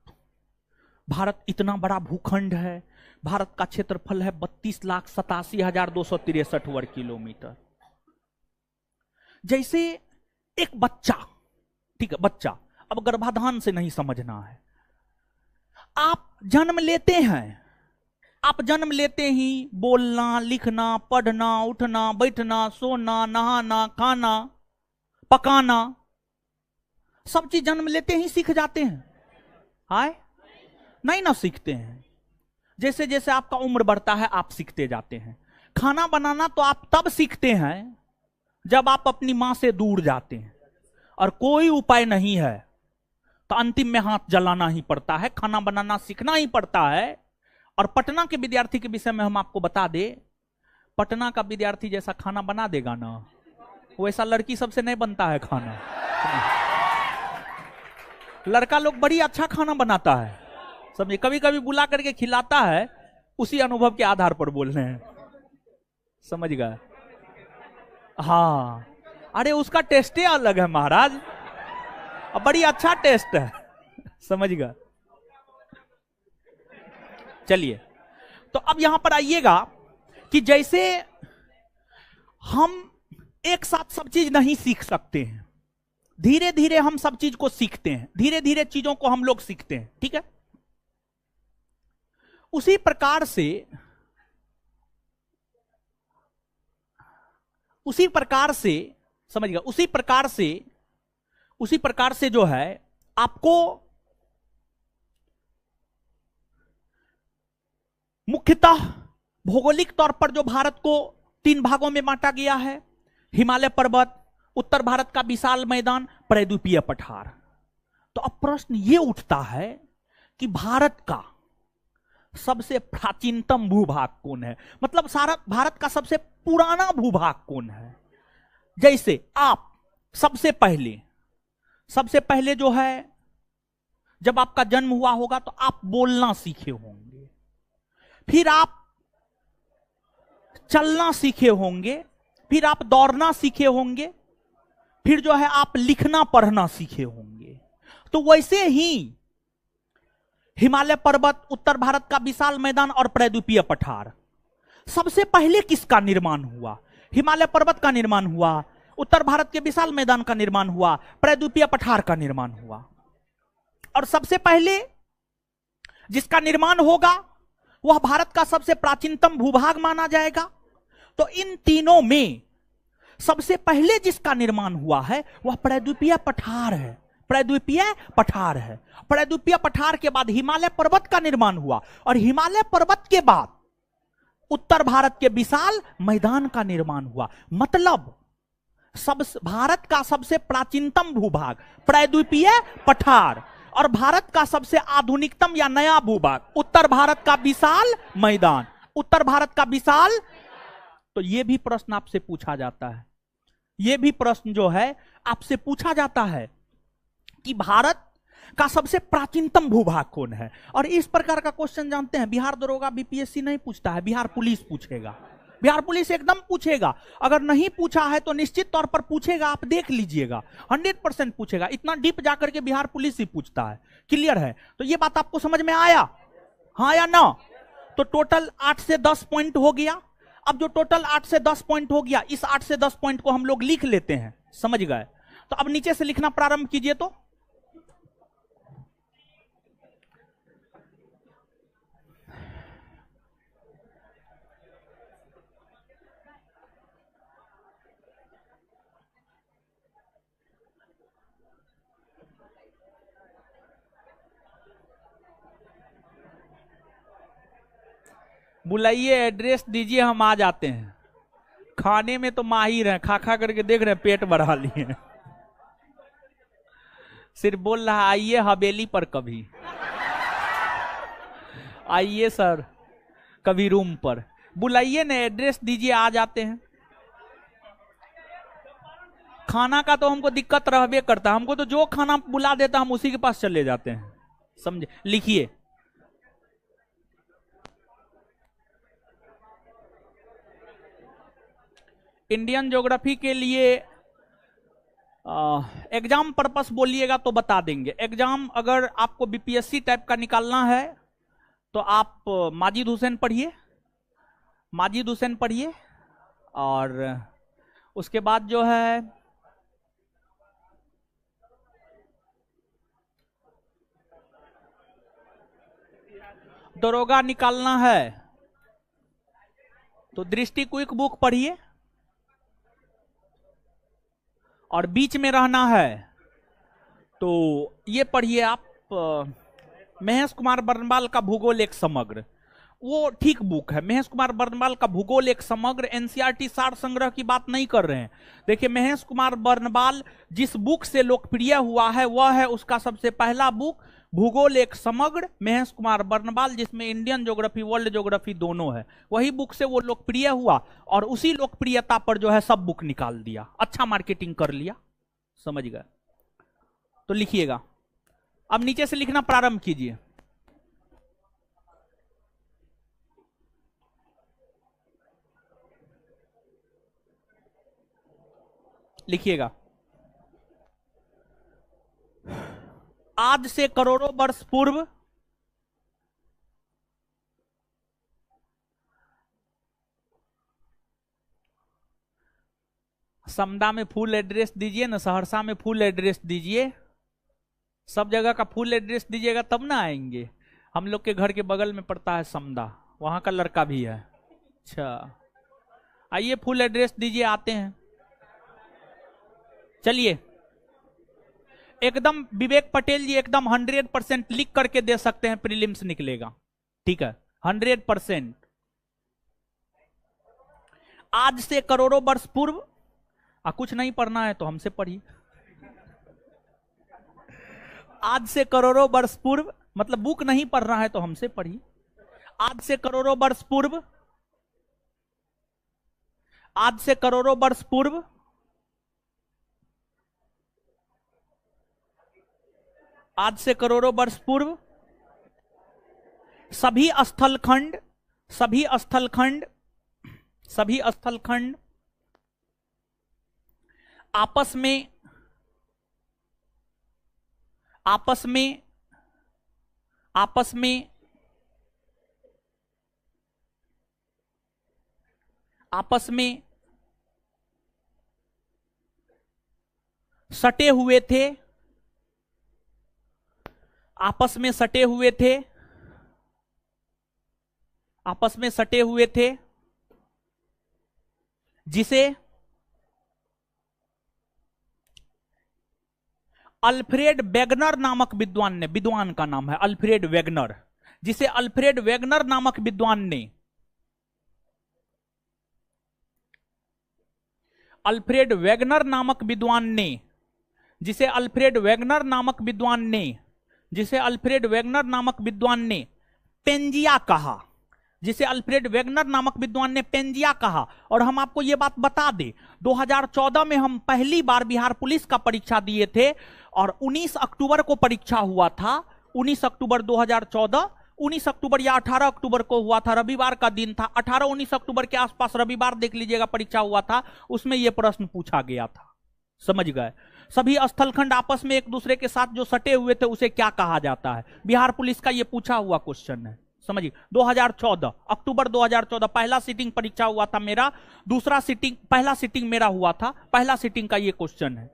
Speaker 1: भारत इतना बड़ा भूखंड है, भारत का क्षेत्रफल है 32,87,263 वर्ग किलोमीटर। जैसे एक बच्चा, ठीक है, बच्चा, अब गर्भाधान से नहीं समझना है, आप जन्म लेते हैं, आप जन्म लेते ही बोलना, लिखना, पढ़ना, उठना, बैठना, सोना, नहाना, खाना, पकाना, सब चीज जन्म लेते ही सीख जाते हैं? हाय, नहीं ना सीखते हैं। जैसे जैसे आपका उम्र बढ़ता है आप सीखते जाते हैं। खाना बनाना तो आप तब सीखते हैं जब आप अपनी मां से दूर जाते हैं और कोई उपाय नहीं है तो अंतिम में हाथ जलाना ही पड़ता है, खाना बनाना सीखना ही पड़ता है। और पटना के विद्यार्थी के विषय में हम आपको बता दें, पटना का विद्यार्थी जैसा खाना बना देगा ना, वैसा लड़की सबसे नहीं बनता है खाना। लड़का लोग बड़ी अच्छा खाना बनाता है, समझे, कभी कभी बुला करके खिलाता है, उसी अनुभव के आधार पर बोल रहे हैं, समझ गए। हाँ, अरे उसका टेस्ट ही अलग है महाराज, बड़ी अच्छा टेस्ट है, समझ गए। चलिए, तो अब यहां पर आइएगा कि जैसे हम एक साथ सब चीज नहीं सीख सकते हैं, धीरे धीरे हम सब चीज को सीखते हैं, धीरे धीरे चीजों को हम लोग सीखते हैं, ठीक है। उसी प्रकार से समझिएगा, उसी प्रकार से जो है आपको मुख्यतः भौगोलिक तौर पर जो भारत को 3 भागों में बांटा गया है, हिमालय पर्वत, उत्तर भारत का विशाल मैदान, प्रायद्वीपीय पठार। तो अब प्रश्न यह उठता है कि भारत का सबसे प्राचीनतम भूभाग कौन है, मतलब सारा भारत का सबसे पुराना भूभाग कौन है। जैसे आप सबसे पहले जो है, जब आपका जन्म हुआ होगा तो आप बोलना सीखे होंगे, फिर आप चलना सीखे होंगे, फिर आप दौड़ना सीखे होंगे, फिर जो है आप लिखना पढ़ना सीखे होंगे। तो वैसे ही हिमालय पर्वत, उत्तर भारत का विशाल मैदान और प्रायद्वीपीय पठार, सबसे पहले किसका निर्माण हुआ? हिमालय पर्वत का निर्माण हुआ, उत्तर भारत के विशाल मैदान का निर्माण हुआ, प्रायद्वीपीय पठार का निर्माण हुआ। और सबसे पहले जिसका निर्माण होगा वह भारत का सबसे प्राचीनतम भूभाग माना जाएगा। तो इन तीनों में सबसे पहले जिसका निर्माण हुआ है वह प्रायद्वीपीय पठार है, प्रायद्वीपीय पठार है। प्रायद्वीपीय पठार के बाद हिमालय पर्वत का निर्माण हुआ, और हिमालय पर्वत के बाद उत्तर भारत के विशाल मैदान का निर्माण हुआ। मतलब भारत का सबसे प्राचीनतम भूभाग प्रायद्वीपीय पठार, और भारत का सबसे आधुनिकतम या नया भूभाग उत्तर भारत का विशाल मैदान, उत्तर भारत का विशाल। तो यह भी प्रश्न आपसे पूछा जाता है, यह भी प्रश्न जो है आपसे पूछा जाता है कि भारत का सबसे प्राचीनतम भूभाग कौन है। और इस प्रकार का क्वेश्चन जानते हैं बिहार दरोगा बीपीएससी नहीं पूछता है, बिहार पुलिस पूछेगा, बिहार पुलिस एकदम पूछेगा। अगर नहीं पूछा है तो निश्चित तौर पर पूछेगा, आप देख लीजिएगा, 100% पूछेगा। इतना डीप जाकर के बिहार पुलिस ही पूछता है। क्लियर है? तो ये बात आपको समझ में आया, हाँ या ना? तो टोटल 8 से 10 पॉइंट हो गया। अब जो टोटल 8 से 10 पॉइंट हो गया, इस 8 से 10 पॉइंट को हम लोग लिख लेते हैं, समझ गए? तो अब नीचे से लिखना प्रारंभ कीजिए। तो बुलाइए, एड्रेस दीजिए, हम आ जाते हैं। खाने में तो माहिर हैं, खा खा करके देख रहे हैं पेट बढ़ा लिए। सिर्फ बोल रहा आइए हवेली पर, कभी आइए सर, कभी रूम पर। बुलाइए ना, एड्रेस दीजिए, आ जाते हैं। खाना का तो हमको दिक्कत रहबे करता, हमको तो जो खाना बुला देता हम उसी के पास चले जाते हैं, समझे? लिखिए, इंडियन ज्योग्राफी के लिए एग्जाम पर्पस बोलिएगा तो बता देंगे। एग्जाम अगर आपको बीपीएससी टाइप का निकालना है तो आप माजिद हुसैन पढ़िए, माजिद हुसैन पढ़िए। और उसके बाद जो है दरोगा निकालना है तो दृष्टि क्विक बुक पढ़िए, और बीच में रहना है तो ये पढ़िए आप महेश कुमार बरनवाल का भूगोल एक समग्र। वो ठीक बुक है। महेश कुमार बर्नवाल का भूगोल एक समग्र एनसीईआरटी सार संग्रह की बात नहीं कर रहे हैं। देखिए, महेश कुमार बर्नवाल जिस बुक से लोकप्रिय हुआ है वह है उसका सबसे पहला बुक भूगोल एक समग्र महेश कुमार बर्नवाल, जिसमें इंडियन ज्योग्राफी वर्ल्ड ज्योग्राफी दोनों है। वही बुक से वो लोकप्रिय हुआ और उसी लोकप्रियता पर जो है सब बुक निकाल दिया, अच्छा मार्केटिंग कर लिया। समझ गए? तो लिखिएगा, अब नीचे से लिखना प्रारंभ कीजिए। लिखिएगा, आज से करोड़ों वर्ष पूर्व समदा में फुल एड्रेस दीजिए ना, सहरसा में फुल एड्रेस दीजिए, सब जगह का फुल एड्रेस दीजिएगा तब ना आएंगे। हम लोग के घर के बगल में पड़ता है समदा, वहां का लड़का भी है। अच्छा, आइए फुल एड्रेस दीजिए, आते हैं। चलिए, एकदम विवेक पटेल जी एकदम 100% लिख करके दे सकते हैं, प्रीलिम्स निकलेगा। ठीक है, 100%। आज से करोड़ों वर्ष पूर्व, कुछ नहीं पढ़ना है तो हमसे पढ़िए। आज से करोड़ों वर्ष पूर्व, मतलब बुक नहीं पढ़ना है तो हमसे पढ़िए। आज से करोड़ों वर्ष पूर्व, आज से करोड़ों वर्ष पूर्व आज से करोड़ों वर्ष पूर्व सभी स्थलखंड सभी स्थलखंड सभी स्थलखंड आपस में आपस में आपस में आपस में सटे हुए थे, आपस में सटे हुए थे, आपस में सटे हुए थे, जिसे अल्फ्रेड वेगनर नामक विद्वान ने, विद्वान का नाम है अल्फ्रेड वेगनर, जिसे अल्फ्रेड वेगनर नामक विद्वान ने, अल्फ्रेड वेगनर नामक विद्वान ने, जिसे अल्फ्रेड वेगनर नामक विद्वान ने, जिसे अल्फ्रेड वेगनर नामक विद्वान ने पेंजिया कहा, जिसे अल्फ्रेड वेगनर नामक विद्वान ने पेंजिया कहा। और हम आपको यह बात बता दें, 2014 में हम पहली बार बिहार पुलिस का परीक्षा दिए थे और 19 अक्टूबर को परीक्षा हुआ था। 19 अक्टूबर 2014, 19 अक्टूबर या 18 अक्टूबर को हुआ था, रविवार का दिन था। 18-19 अक्टूबर के आसपास रविवार देख लीजिएगा, परीक्षा हुआ था, उसमें यह प्रश्न पूछा गया था। समझ गए? सभी स्थलखंड आपस में एक दूसरे के साथ जो सटे हुए थे उसे क्या कहा जाता है? बिहार पुलिस का यह पूछा हुआ क्वेश्चन है। समझिए, 2014 अक्टूबर 2014 पहला सीटिंग परीक्षा हुआ था मेरा, दूसरा सीटिंग, पहला सीटिंग मेरा हुआ था, पहला सीटिंग का यह क्वेश्चन है।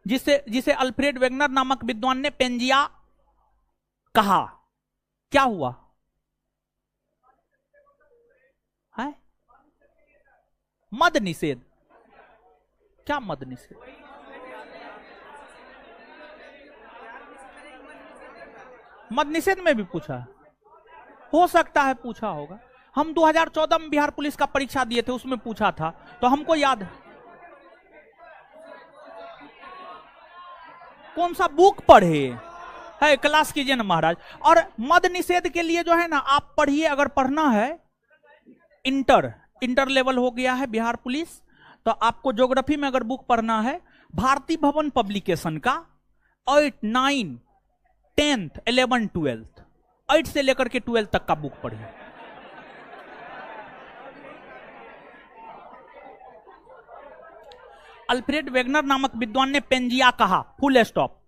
Speaker 1: जिसे अल्फ्रेड वेगनर नामक विद्वान ने पेंजिया कहा, क्या हुआ है? मद निषेध। क्या मद निषेध? मद निषेध में भी पूछा है, हो सकता है पूछा होगा। हम 2014 में बिहार पुलिस का परीक्षा दिए थे, उसमें पूछा था, तो हमको याद है। कौन सा बुक पढ़े है, क्लास कीजिए ना महाराज। और मद निषेध के लिए जो है ना, आप पढ़िए, अगर पढ़ना है, इंटर लेवल हो गया है बिहार पुलिस, तो आपको ज्योग्राफी में अगर बुक पढ़ना है, भारती भवन पब्लिकेशन का 8, 9, 10th, 11, 12, 8 से लेकर के 12 तक का बुक पढ़िए। अल्फ्रेड वेगनर नामक विद्वान ने पेंजिया कहा, फुल स्टॉप।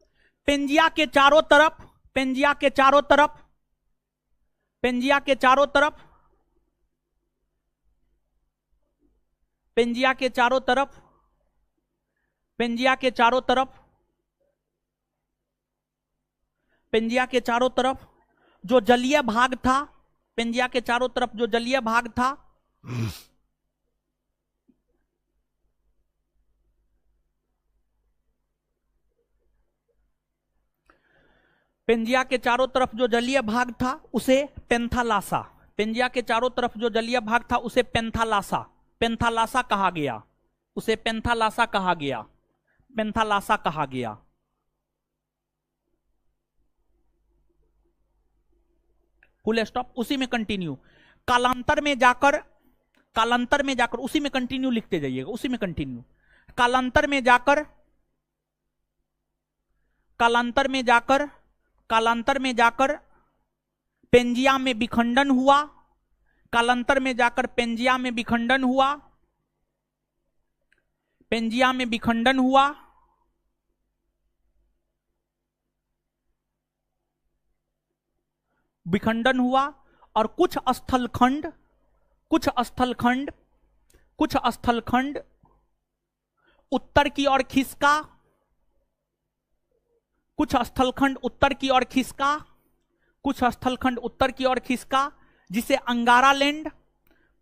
Speaker 1: पेंजिया के चारों तरफ, पेंजिया के चारों तरफ, पेंजिया के चारों तरफ, पेंजिया के चारों तरफ, पेंजिया के चारों तरफ, पेंजिया के चारों तरफ जो जलीय भाग था, पेंजिया के चारों तरफ जो जलीय भाग था, पेंजिया के चारों तरफ जो जलीय भाग था उसे पेंथालासा, पेंजिया के चारों तरफ जो जलीय भाग था उसे पेंथालासा, पेंथालासा कहा गया, उसे पेंथालासा कहा गया, पेंथालासा कहा गया। Full stop. उसी में कंटिन्यू, कालांतर में जाकर, कालांतर में जाकर, उसी में कंटिन्यू लिखते जाइएगा, उसी में कंटिन्यू। कालांतर में जाकर, कालांतर में जाकर, कालांतर में जाकर पेंजिया में विखंडन हुआ, कालांतर में जाकर पेंजिया में विखंडन हुआ, पेंजिया में विखंडन हुआ, विखंडन हुआ और कुछ स्थलखंड, कुछ स्थलखंड, कुछ स्थलखंड उत्तर की ओर खिसका, कुछ स्थलखंड उत्तर की ओर खिसका, कुछ स्थलखंड उत्तर की ओर खिसका जिसे अंगारा लैंड,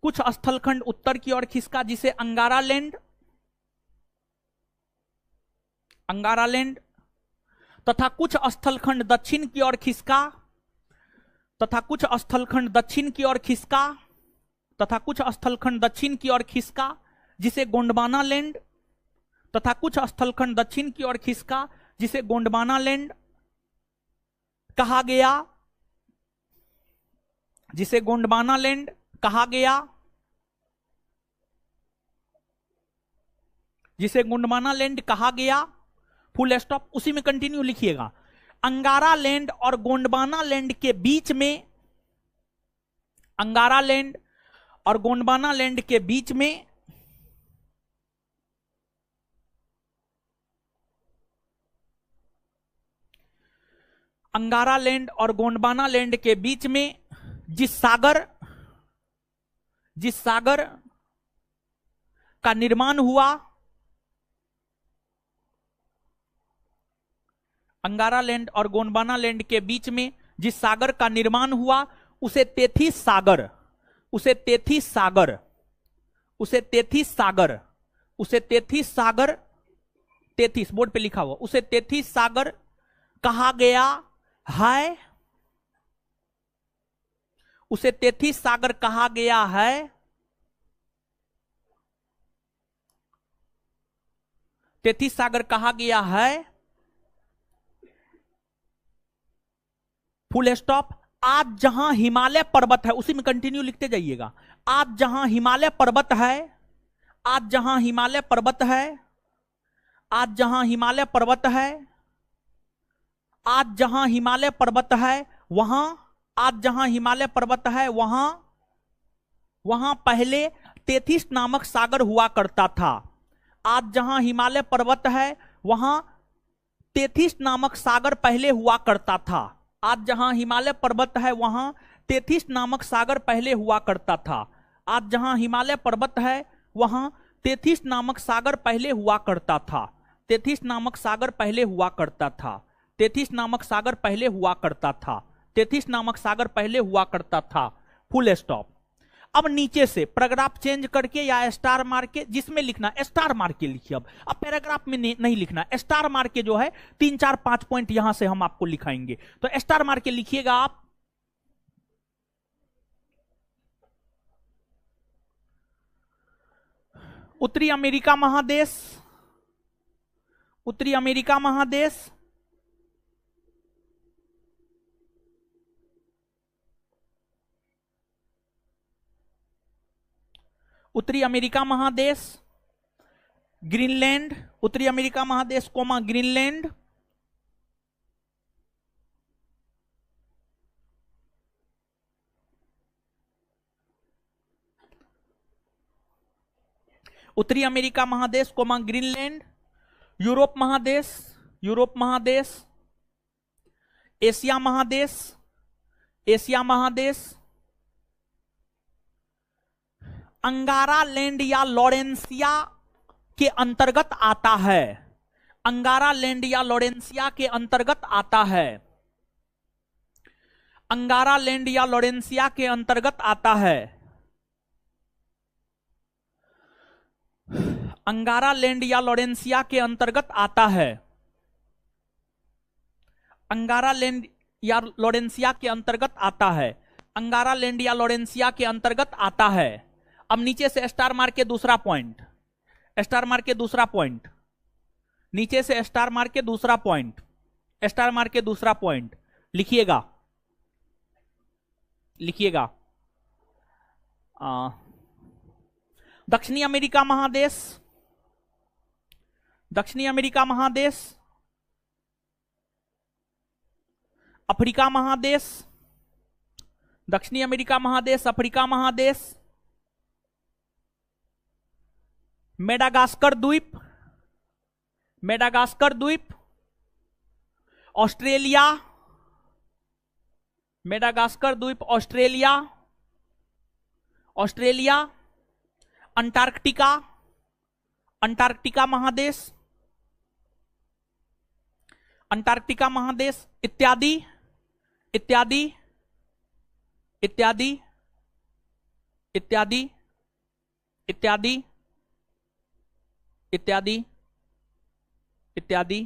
Speaker 1: कुछ स्थलखंड उत्तर की ओर खिसका जिसे अंगारा लैंड, अंगारा लैंड, तथा कुछ स्थलखंड दक्षिण की ओर खिसका, तथा कुछ स्थलखंड दक्षिण की ओर खिसका, तथा कुछ स्थलखंड दक्षिण की ओर खिसका जिसे गोंडवाना लैंड, तथा कुछ स्थलखंड दक्षिण की ओर खिसका जिसे गोंडवाना लैंड कहा गया, जिसे गोंडवाना लैंड कहा गया, जिसे गोंडवाना लैंड कहा गया। Full stop. उसी में कंटिन्यू लिखिएगा। अंगारा लैंड और गोंडवाना लैंड के बीच में, अंगारा लैंड और गोंडवाना लैंड के बीच में अंगारा लैंड और गोंडवाना लैंड के बीच में जिस सागर, जिस सागर का निर्माण हुआ, अंगारा लैंड और गोंडवाना लैंड के बीच में जिस सागर का निर्माण हुआ उसे तेथिस सागर, उसे तेथिस सागर, उसे तेथिस सागर, उसे तेथिस सागर, तेथिस बोर्ड पे लिखा हुआ, उसे तेथिस सागर कहा गया है, उसे तेथिस सागर कहा गया है, तेथिस सागर कहा गया है। Full stop. आज जहां हिमालय पर्वत है, उसी में कंटिन्यू लिखते जाइएगा। आज जहां हिमालय पर्वत है, आज जहां हिमालय पर्वत है, आज जहां हिमालय पर्वत है, आज जहां हिमालय पर्वत है वहां, आज जहां हिमालय पर्वत है वहां, वहां पहले तेथिस नामक सागर हुआ करता था। आज जहां हिमालय पर्वत है वहां तेथिस नामक सागर पहले हुआ करता था। आज जहां हिमालय पर्वत है वहां तेथिस नामक सागर पहले हुआ करता था। आज जहां हिमालय पर्वत है वहां तेथिस नामक सागर पहले हुआ करता था। तेथिस नामक सागर पहले हुआ करता था। तेथिस नामक सागर पहले हुआ करता था। तेथिस नामक सागर पहले हुआ करता था। Full stop. अब नीचे से पैराग्राफ चेंज करके या स्टार मार के, जिसमें लिखना स्टार मार के लिखिए। अब पैराग्राफ में नहीं लिखना, स्टार मार के जो है 3 4 5 पॉइंट यहां से हम आपको लिखाएंगे, तो स्टार मार के लिखिएगा आप। उत्तरी अमेरिका महादेश, उत्तरी अमेरिका महादेश, उत्तरी अमेरिका महादेश, ग्रीनलैंड, उत्तरी अमेरिका महादेश कोमा ग्रीनलैंड, उत्तरी अमेरिका महादेश कोमा ग्रीनलैंड, यूरोप महादेश, यूरोप महादेश, एशिया महादेश, एशिया महादेश, अंगारा लैंड या लॉरेंसिया के अंतर्गत आता है। अंगारा लैंड या लॉरेंसिया के अंतर्गत आता है। अंगारा लैंड या लॉरेंसिया के अंतर्गत आता है। अंगारा लैंड या लॉरेंसिया के अंतर्गत आता है। अंगारा लैंड या लॉरेंसिया के अंतर्गत आता है, अंगारा लैंड या लॉरेंसिया के अंतर्गत आता है। अब नीचे से स्टार मार के दूसरा पॉइंट, स्टार मार के दूसरा पॉइंट, नीचे से स्टार मार के दूसरा पॉइंट, स्टार मार के दूसरा पॉइंट लिखिएगा, लिखिएगा। दक्षिणी अमेरिका महादेश, दक्षिणी अमेरिका महादेश, अफ्रीका महादेश, दक्षिणी अमेरिका महादेश, अफ्रीका महादेश, मेडागास्कर द्वीप, मेडागास्कर द्वीप, ऑस्ट्रेलिया, मेडागास्कर द्वीप, ऑस्ट्रेलिया, ऑस्ट्रेलिया, अंटार्कटिका, अंटार्कटिका महादेश, अंटार्कटिका महादेश, इत्यादि इत्यादि इत्यादि इत्यादि इत्यादि इत्यादि इत्यादि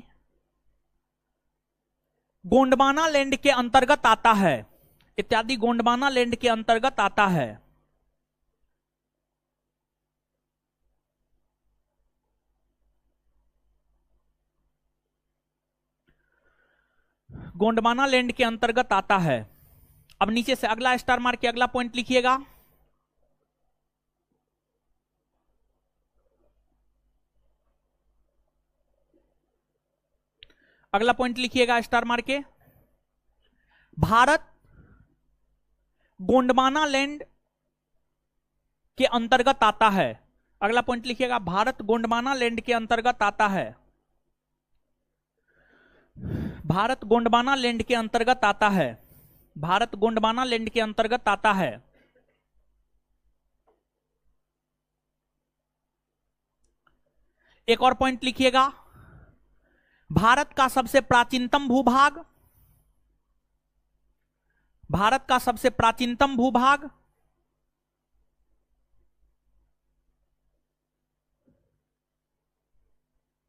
Speaker 1: गोंडवाना लैंड के अंतर्गत आता है, इत्यादि गोंडवाना लैंड के अंतर्गत आता है। गोंडवाना लैंड के अंतर्गत आता है। अब नीचे से अगला स्टार मार के अगला पॉइंट लिखिएगा। अगला पॉइंट लिखिएगा स्टार मार के, भारत गोंडवाना लैंड के अंतर्गत आता है। अगला पॉइंट लिखिएगा, भारत गोंडवाना लैंड के अंतर्गत आता है, भारत गोंडवाना लैंड के अंतर्गत आता है, भारत गोंडवाना लैंड के अंतर्गत आता है। एक और पॉइंट लिखिएगा, भारत का सबसे प्राचीनतम भूभाग, भारत का सबसे प्राचीनतम भूभाग,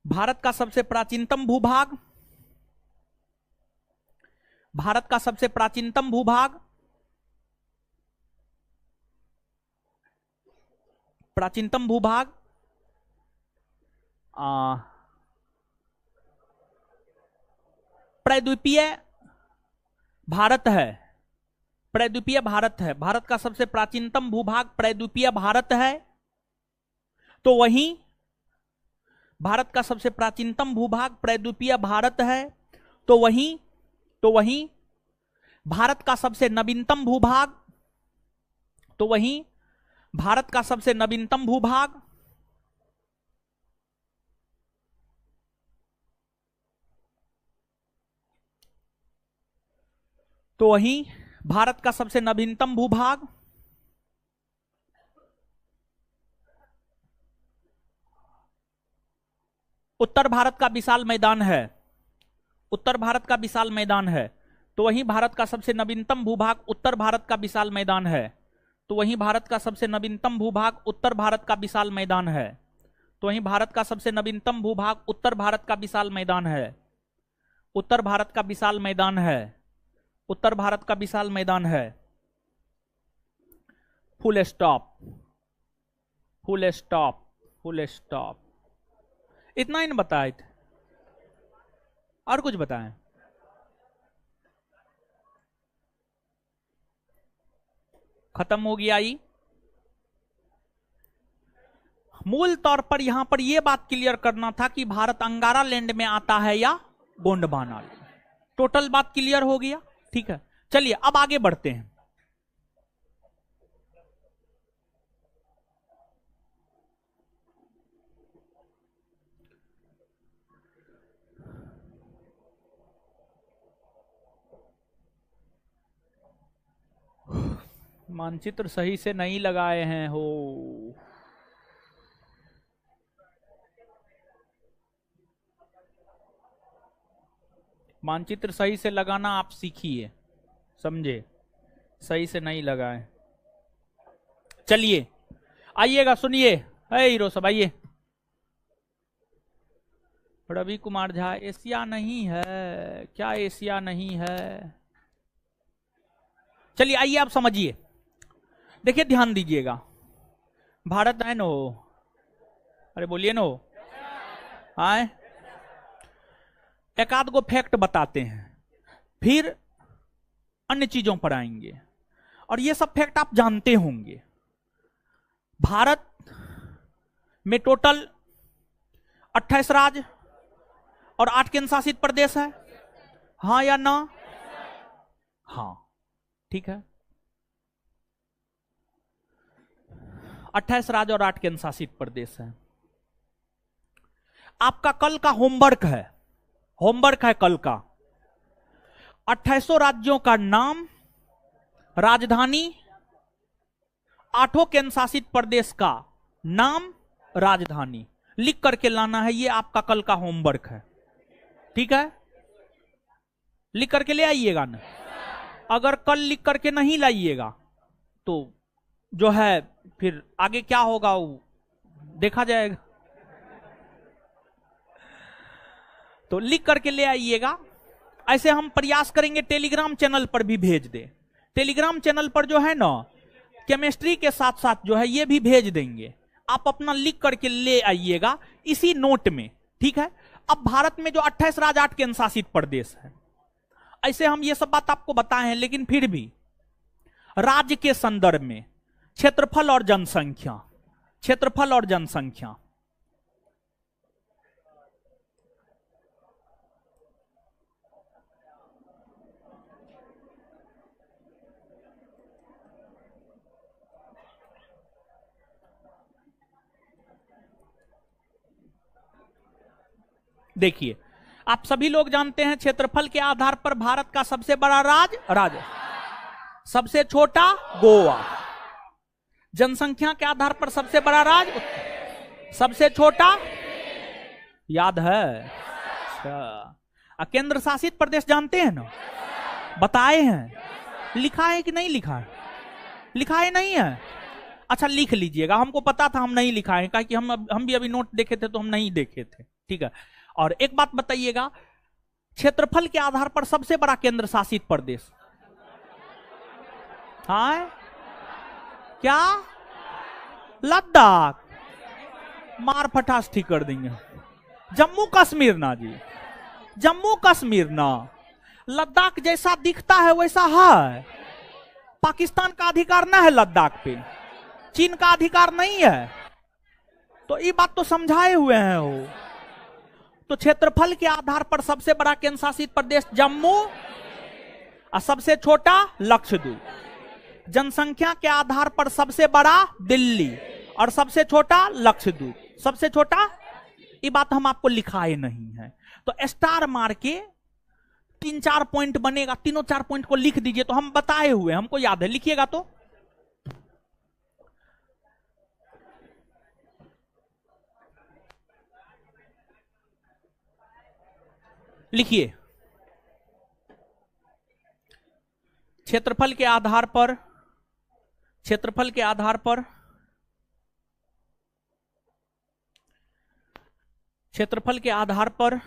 Speaker 1: भारत का सबसे प्राचीनतम भूभाग, भारत का सबसे प्राचीनतम भूभाग, प्राचीनतम भूभाग प्रायद्वीपीय भारत है, प्रायद्वीपीय भारत है। भारत का सबसे प्राचीनतम भूभाग प्रायद्वीपीय भारत है। तो वहीं भारत का सबसे प्राचीनतम भूभाग प्रायद्वीपीय भारत है। तो वहीं भारत का सबसे नवीनतम भूभाग, तो वहीं भारत का सबसे नवीनतम भूभाग, तो वहीं भारत का सबसे नवीनतम भूभाग, उत्तर भारत का विशाल मैदान है, उत्तर भारत का विशाल मैदान है। तो वहीं भारत का सबसे नवीनतम भूभाग उत्तर भारत का विशाल मैदान है। तो वहीं भारत का सबसे नवीनतम भूभाग उत्तर भारत का विशाल मैदान है। तो वहीं भारत का सबसे नवीनतम भूभाग उत्तर भारत का विशाल मैदान है, उत्तर भारत का विशाल मैदान है, उत्तर भारत का विशाल मैदान है। Full stop, full stop, full stop. इतना ही बताए थे, और कुछ बताएं? खत्म हो गया। आई मूल तौर पर यहां पर यह बात क्लियर करना था कि भारत अंगारा लैंड में आता है या गोंडवाना लैंड। टोटल बात क्लियर हो गया। ठीक है, चलिए अब आगे बढ़ते हैं। मानचित्र सही से नहीं लगाए हैं हो। मानचित्र सही से लगाना आप सीखिए, समझे? सही से नहीं लगाए। चलिए आइएगा, सुनिए। हीरो सब आइए। रवि कुमार झा, एशिया नहीं है क्या? एशिया नहीं है। चलिए आइए आप समझिए, देखिए ध्यान दीजिएगा। भारत है नो, अरे बोलिए नो, आए एक आध गो फैक्ट बताते हैं, फिर अन्य चीजों पर आएंगे, और ये सब फैक्ट आप जानते होंगे। भारत में टोटल 28 राज्य और 8 केंद्र शासित प्रदेश है, हाँ या ना? हाँ, ठीक है। 28 राज्य और 8 केंद्र शासित प्रदेश है। आपका कल का होमवर्क है, होमवर्क है कल का, 28 राज्यों का नाम, राजधानी, 8 केंद्र शासित प्रदेश का नाम, राजधानी लिख करके लाना है। ये आपका कल का होमवर्क है, ठीक है? लिख करके ले आइएगा ना। अगर कल लिख करके नहीं लाइएगा तो जो है फिर आगे क्या होगा वो देखा जाएगा। तो लिख करके ले आइएगा। ऐसे हम प्रयास करेंगे टेलीग्राम चैनल पर भी भेज दे। टेलीग्राम चैनल पर जो है ना केमिस्ट्री के साथ साथ जो है ये भी भेज देंगे, आप अपना लिख करके ले आइएगा इसी नोट में, ठीक है? अब भारत में जो 28 राज्य 8 केंद्र शासित प्रदेश है, ऐसे हम ये सब बात आपको बताए हैं, लेकिन फिर भी राज्य के संदर्भ में क्षेत्रफल और जनसंख्या, क्षेत्रफल और जनसंख्या, देखिए आप सभी लोग जानते हैं क्षेत्रफल के आधार पर भारत का सबसे बड़ा राज्य, सबसे छोटा गोवा, जनसंख्या के आधार पर सबसे बड़ा राज्य, सबसे छोटा याद है? अच्छा, केंद्र शासित प्रदेश जानते हैं ना, बताए हैं, लिखा है कि नहीं लिखा है? लिखा है नहीं है? अच्छा लिख लीजिएगा, हमको पता था हम नहीं लिखा है, क्योंकि हम भी अभी नोट देखे थे तो हम नहीं देखे थे, ठीक है? और एक बात बताइएगा, क्षेत्रफल के आधार पर सबसे बड़ा केंद्र शासित प्रदेश, हाँ क्या? लद्दाख। मार फटास ठीक कर देंगे। जम्मू कश्मीर ना जी, जम्मू कश्मीर ना, लद्दाख जैसा दिखता है वैसा है। पाकिस्तान का अधिकार ना है लद्दाख पे, चीन का अधिकार नहीं है, तो ये बात तो समझाए हुए हैं वो। तो क्षेत्रफल के आधार पर सबसे बड़ा केंद्र शासित प्रदेश जम्मू और सबसे छोटा लक्षद्वीप। जनसंख्या के आधार पर सबसे बड़ा दिल्ली और सबसे छोटा लक्षद्वीप। सबसे छोटा, ये बात हम आपको लिखाए नहीं है, तो स्टार मार के 3-4 पॉइंट बनेगा, तीनों 4 पॉइंट को लिख दीजिए, तो हम बताए हुए, हमको याद है, लिखिएगा तो। लिखिए, क्षेत्रफल के आधार पर, क्षेत्रफल के आधार पर, क्षेत्रफल के आधार पर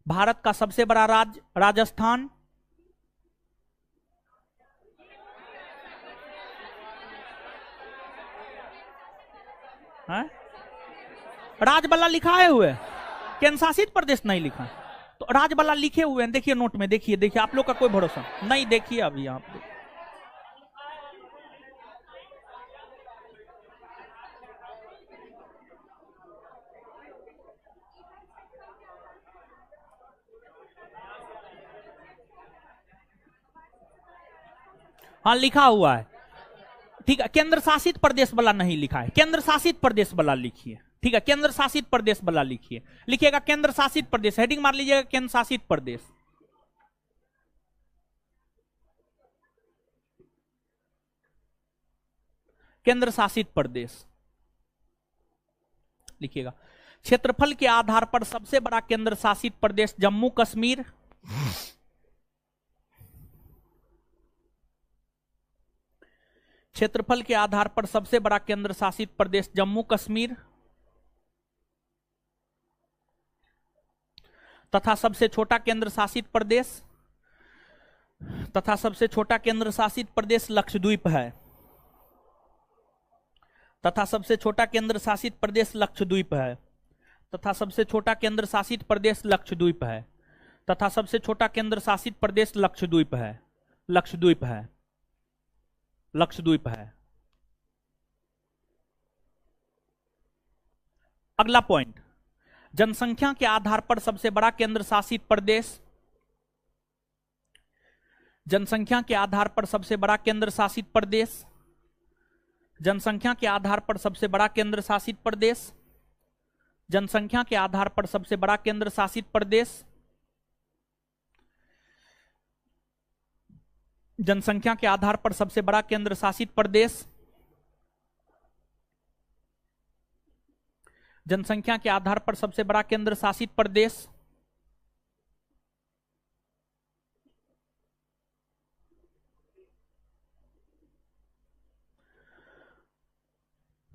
Speaker 1: भारत का सबसे बड़ा राज्य राजस्थान, राजबल्ला लिखाए हुए, केंद्र शासित प्रदेश नहीं लिखा, तो राजबल्ला लिखे हुए हैं, देखिए नोट में, देखिए देखिए, आप लोग का कोई भरोसा नहीं, देखिए अभी आप लोग। हाँ लिखा हुआ है, ठीक है। केंद्र शासित प्रदेश वाला नहीं लिखा है, केंद्र शासित प्रदेश वाला लिखिए, ठीक है? केंद्र शासित प्रदेश वाला लिखिए, लिखिएगा केंद्र शासित प्रदेश, हेडिंग मार लीजिएगा केंद्र शासित प्रदेश। केंद्र शासित प्रदेश लिखिएगा। क्षेत्रफल के आधार पर सबसे बड़ा केंद्र शासित प्रदेश जम्मू कश्मीर, क्षेत्रफल के आधार पर सबसे बड़ा केंद्र शासित प्रदेश जम्मू कश्मीर तथा सबसे छोटा केंद्र शासित प्रदेश तथा सबसे छोटा केंद्र शासित प्रदेश लक्षद्वीप है। तथा सबसे छोटा केंद्र शासित प्रदेश लक्षद्वीप है। तथा सबसे छोटा केंद्र शासित प्रदेश लक्षद्वीप है। तथा सबसे छोटा केंद्र शासित प्रदेश लक्षद्वीप है। लक्षद्वीप है। लक्षद्वीप है। अगला पॉइंट, जनसंख्या के आधार पर सबसे बड़ा केंद्र शासित प्रदेश। जनसंख्या के आधार पर सबसे बड़ा केंद्र शासित प्रदेश। जनसंख्या के आधार पर सबसे बड़ा केंद्र शासित प्रदेश। जनसंख्या के आधार पर सबसे बड़ा केंद्र शासित प्रदेश। जनसंख्या के आधार पर सबसे बड़ा केंद्र शासित प्रदेश। जनसंख्या के आधार पर सबसे बड़ा केंद्र शासित प्रदेश।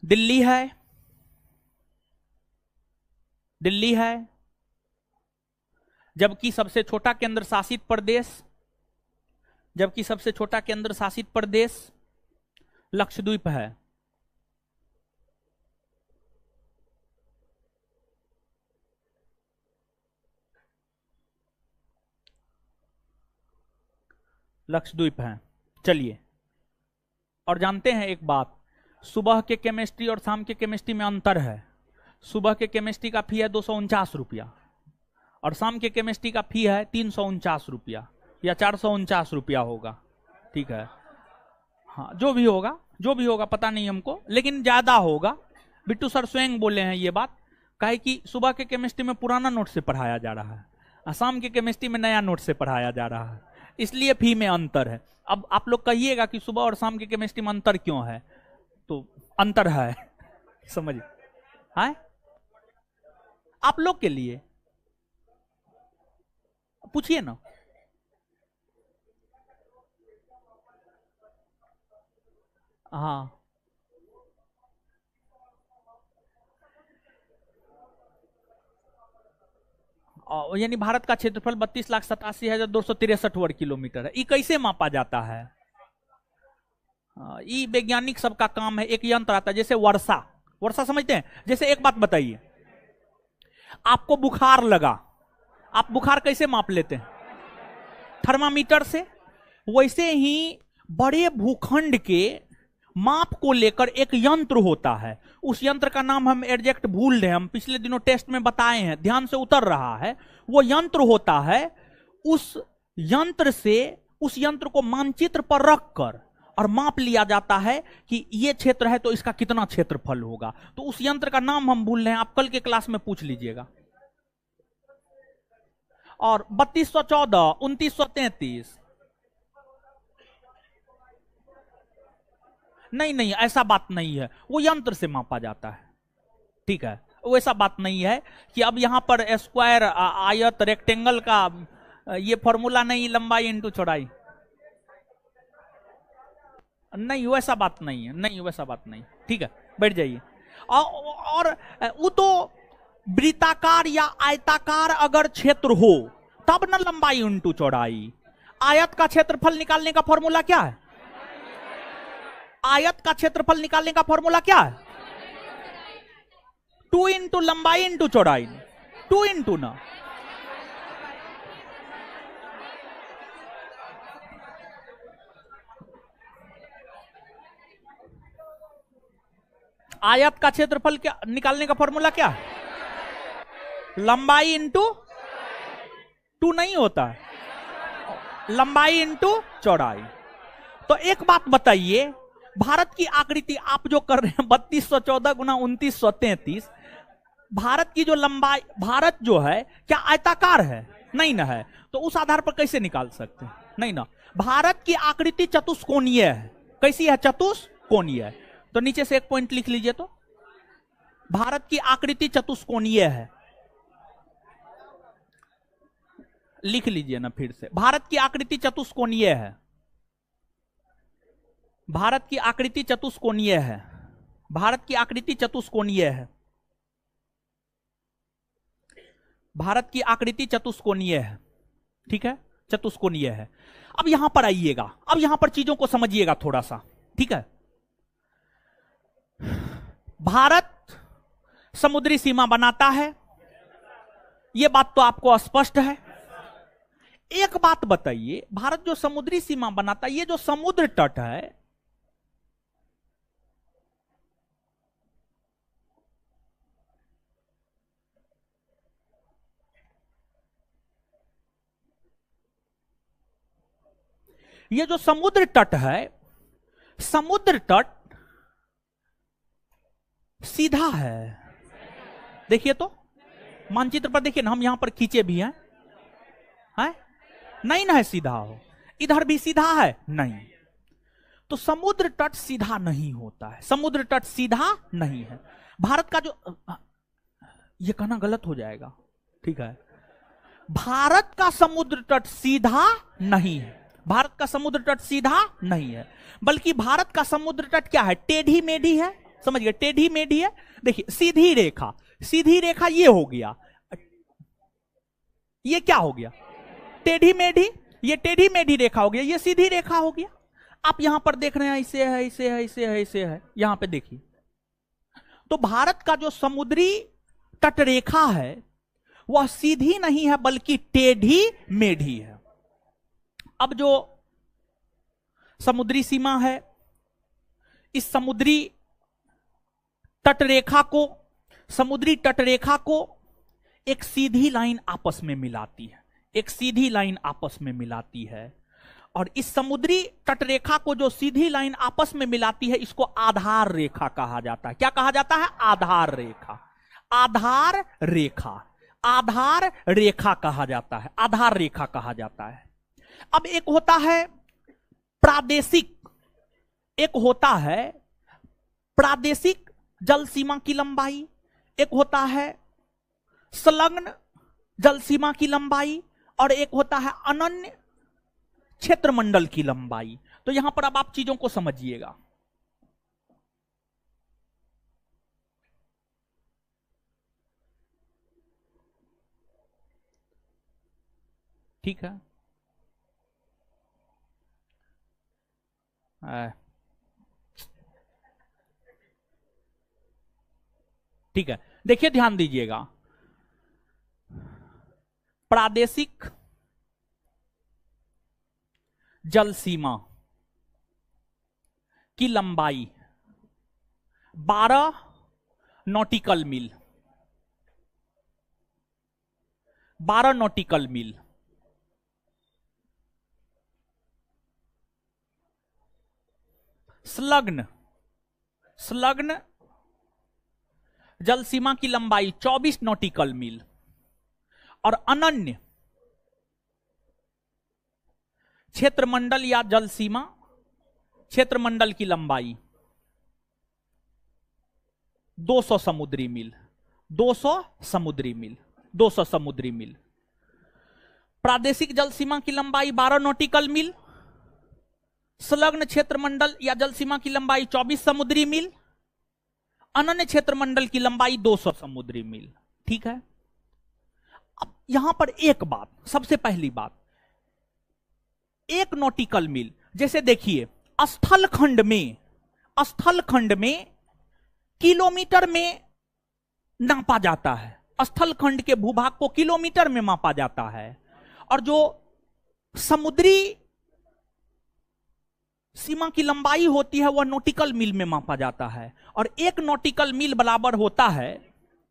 Speaker 1: दिल्ली है। दिल्ली है। जबकि सबसे छोटा केंद्र शासित प्रदेश, जबकि सबसे छोटा केंद्र शासित प्रदेश लक्षद्वीप है। लक्षद्वीप है। चलिए, और जानते हैं एक बात, सुबह के केमिस्ट्री और शाम के केमिस्ट्री में अंतर है। सुबह के केमिस्ट्री का फी है 249 रुपया और शाम के केमिस्ट्री का फी है 349 रुपया या 449 रुपया होगा। ठीक है, हाँ, जो भी होगा, जो भी होगा पता नहीं हमको, लेकिन ज्यादा होगा। बिट्टू सर स्वयं बोले हैं ये बात, काहे कि सुबह के केमिस्ट्री में पुराना नोट से पढ़ाया जा रहा है और शाम के केमिस्ट्री में नया नोट से पढ़ाया जा रहा है, इसलिए फी में अंतर है। अब आप लोग कहिएगा कि सुबह और शाम के केमिस्ट्री में अंतर क्यों है, तो अंतर है समझिए। है आप लोग के लिए, पूछिए ना। हाँ, यानी भारत का क्षेत्रफल 32,87,263 वर्ग किलोमीटर है। ये कैसे मापा जाता है? ये वैज्ञानिक सबका काम है। एक यंत्र आता है जैसे वर्षा, वर्षा समझते हैं? जैसे एक बात बताइए, आपको बुखार लगा, आप बुखार कैसे माप लेते हैं? थर्मामीटर से। वैसे ही बड़े भूखंड के माप को लेकर एक यंत्र होता है, उस यंत्र का नाम हम एग्जैक्ट भूल रहे हैं, हम पिछले दिनों टेस्ट में बताए हैं, ध्यान से उतर रहा है। वो यंत्र होता है, उस यंत्र से उस यंत्र को मानचित्र पर रखकर और माप लिया जाता है कि ये क्षेत्र है तो इसका कितना क्षेत्रफल होगा। तो उस यंत्र का नाम हम भूल रहे हैं, आप कल के क्लास में पूछ लीजिएगा। और 3214, 2933, नहीं नहीं, ऐसा बात नहीं है, वो यंत्र से मापा जाता है। ठीक है, वैसा बात नहीं है कि अब यहां पर स्क्वायर, आयत, रेक्टेंगल का ये फॉर्मूला नहीं, लंबाई इंटू चौड़ाई, नहीं वैसा बात नहीं है, नहीं वैसा बात नहीं। ठीक है, बैठ जाइए। और वो तो वृत्ताकार या आयताकार अगर क्षेत्र हो तब ना लंबाई इंटू चौड़ाई। आयत का क्षेत्रफल निकालने का फॉर्मूला क्या है? आयत का क्षेत्रफल निकालने का फॉर्मूला क्या है? 2 इंटू लंबाई इंटू चौड़ाई, 2 इंटू ना। आयत का क्षेत्रफल क्या निकालने का फॉर्मूला क्या है? लंबाई इंटू 2 नहीं होता है, लंबाई इंटू चौड़ाई। तो एक बात बताइए, भारत की आकृति आप जो कर रहे हैं 3214 गुना 2933, भारत की जो लंबाई, भारत जो है क्या आयताकार है? नहीं ना है, तो उस आधार पर कैसे निकाल सकते हैं? नहीं ना। भारत की आकृति चतुष्कोणीय है। कैसी है? चतुष्कोणीय है। तो नीचे से एक पॉइंट लिख लीजिए, तो भारत की आकृति चतुष्कोणीय है, लिख लीजिए ना फिर से, भारत की आकृति चतुष्कोणीय है। भारत की आकृति चतुष्कोणीय है। भारत की आकृति चतुष्कोणीय है। भारत की आकृति चतुष्कोणीय है। ठीक है, चतुष्कोणीय है। अब यहां पर आइएगा, अब यहां पर चीजों को समझिएगा थोड़ा सा, ठीक है। भारत समुद्री सीमा बनाता है, यह बात तो आपको स्पष्ट है। एक बात बताइए, भारत जो समुद्री सीमा बनाता है, ये जो समुद्र तट है, ये जो समुद्र तट है, समुद्र तट सीधा है। देखिए तो मानचित्र पर देखिए ना, हम यहां पर खींचे भी हैं, है? नहीं ना है सीधा हो, इधर भी सीधा है नहीं, तो समुद्र तट सीधा नहीं होता है, समुद्र तट सीधा नहीं है। भारत का जो, ये कहना गलत हो जाएगा, ठीक है, भारत का समुद्र तट सीधा नहीं है, भारत का समुद्र तट सीधा नहीं है, बल्कि भारत का समुद्र तट क्या है, टेढ़ी मेढ़ी है, समझ गए, टेढ़ी मेढ़ी है। देखिए सीधी रेखा, सीधी रेखा ये हो गया, ये क्या हो गया, टेढ़ी मेढ़ी, ये टेढ़ी मेढ़ी रेखा हो गया, ये सीधी रेखा हो गया। आप यहां पर देख रहे हैं ऐसे है, ऐसे है, ऐसे है, ऐसे है, यहां पे देखिए, तो भारत का जो समुद्री तट रेखा है वह सीधी नहीं है बल्कि टेढ़ी मेढ़ी है। अब जो समुद्री सीमा है, इस समुद्री तटरेखा को, समुद्री तटरेखा को एक सीधी लाइन आपस में मिलाती है, एक सीधी लाइन आपस में मिलाती है, और इस समुद्री तटरेखा को जो सीधी लाइन आपस में मिलाती है, इसको आधार रेखा कहा जाता है। क्या कहा जाता है, आधार रेखा, आधार रेखा, आधार रेखा कहा जाता है, आधार रेखा कहा जाता है। अब एक होता है प्रादेशिक, एक होता है प्रादेशिक जल सीमा की लंबाई, एक होता है संलग्न जल सीमा की लंबाई, और एक होता है अनन्य क्षेत्रमंडल की लंबाई। तो यहां पर अब आप चीजों को समझिएगा, ठीक है। ठीक है, देखिए ध्यान दीजिएगा, प्रादेशिक जल सीमा की लंबाई 12 नॉटिकल मील, 12 नॉटिकल मील। संलग्न, संलग्न जल सीमा की लंबाई 24 नॉटिकल मील, और अनन्य क्षेत्रमंडल या जल सीमा क्षेत्रमंडल की लंबाई 200 समुद्री मील, 200 समुद्री मील, 200 समुद्री मील। प्रादेशिक जल सीमा की लंबाई 12 नॉटिकल मील, संलग्न क्षेत्रमंडल या जल सीमा की लंबाई 24 समुद्री मील, अनन्य क्षेत्रमंडल की लंबाई 200 समुद्री मील, ठीक है। अब यहां पर एक बात, सबसे पहली बात, एक नॉटिकल मील, जैसे देखिए स्थल खंड में, स्थल खंड में किलोमीटर में नापा जाता है, स्थल खंड के भूभाग को किलोमीटर में मापा जाता है, और जो समुद्री सीमा की लंबाई होती है वह नॉटिकल मील में मापा जाता है। और एक नॉटिकल मील बराबर होता है,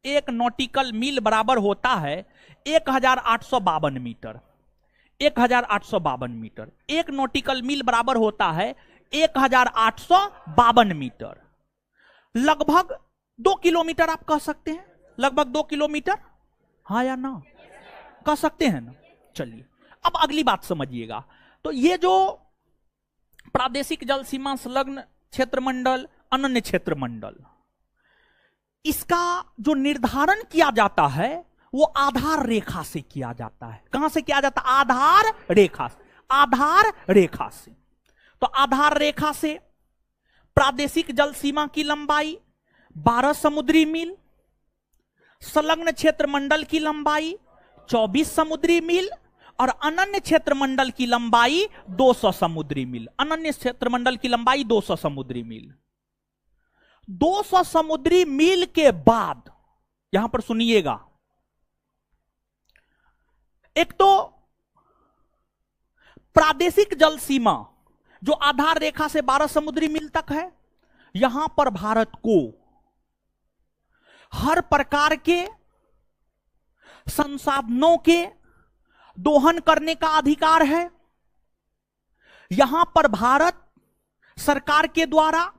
Speaker 1: एक नॉटिकल मील बराबर होता है 1852 मीटर, 1852 मीटर। एक नॉटिकल मील बराबर होता है 1852 मीटर, लगभग 2 किलोमीटर आप कह सकते हैं, लगभग 2 किलोमीटर, हाँ या ना, कह सकते हैं ना। चलिए अब अगली बात समझिएगा, तो ये जो प्रादेशिक जल सीमा, संलग्न क्षेत्रमंडल, अनन्य क्षेत्रमंडल, इसका जो निर्धारण किया जाता है वो आधार रेखा से किया जाता है। कहां से किया जाता है, आधार रेखा से, आधार रेखा से। तो आधार रेखा से प्रादेशिक जल सीमा की लंबाई 12 समुद्री मील, संलग्न क्षेत्रमंडल की लंबाई 24 समुद्री मील, और अनन्य क्षेत्रमंडल की लंबाई 200 समुद्री मील। अनन्य क्षेत्रमंडल की लंबाई 200 समुद्री मील। 200 समुद्री मील के बाद यहां पर सुनिएगा, एक तो प्रादेशिक जल सीमा जो आधार रेखा से 12 समुद्री मील तक है, यहां पर भारत को हर प्रकार के संसाधनों के दोहन करने का अधिकार है। यहां पर भारत सरकार के द्वारा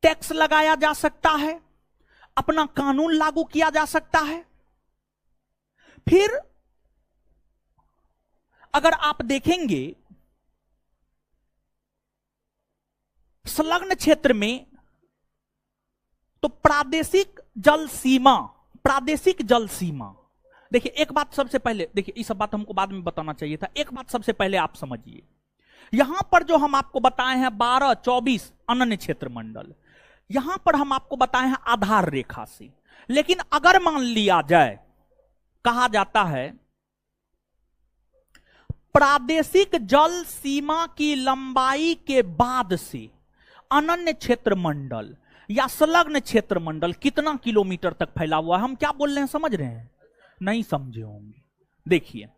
Speaker 1: टैक्स लगाया जा सकता है, अपना कानून लागू किया जा सकता है। फिर अगर आप देखेंगे संलग्न क्षेत्र में, तो प्रादेशिक जल सीमा, प्रादेशिक जल सीमा, देखिए एक बात सबसे पहले, देखिए ये सब बात हमको बाद में बताना चाहिए था, एक बात सबसे पहले आप समझिए। यहां पर जो हम आपको बताए हैं 12, 24 अनन्य क्षेत्र मंडल, यहां पर हम आपको बताए हैं आधार रेखा से। लेकिन अगर मान लिया जाए, कहा जाता है प्रादेशिक जल सीमा की लंबाई के बाद से अनन्य क्षेत्र मंडल या संलग्न क्षेत्र मंडल कितना किलोमीटर तक फैला हुआ है, हम क्या बोल रहे हैं समझ रहे हैं? नहीं समझे होंगे। देखिए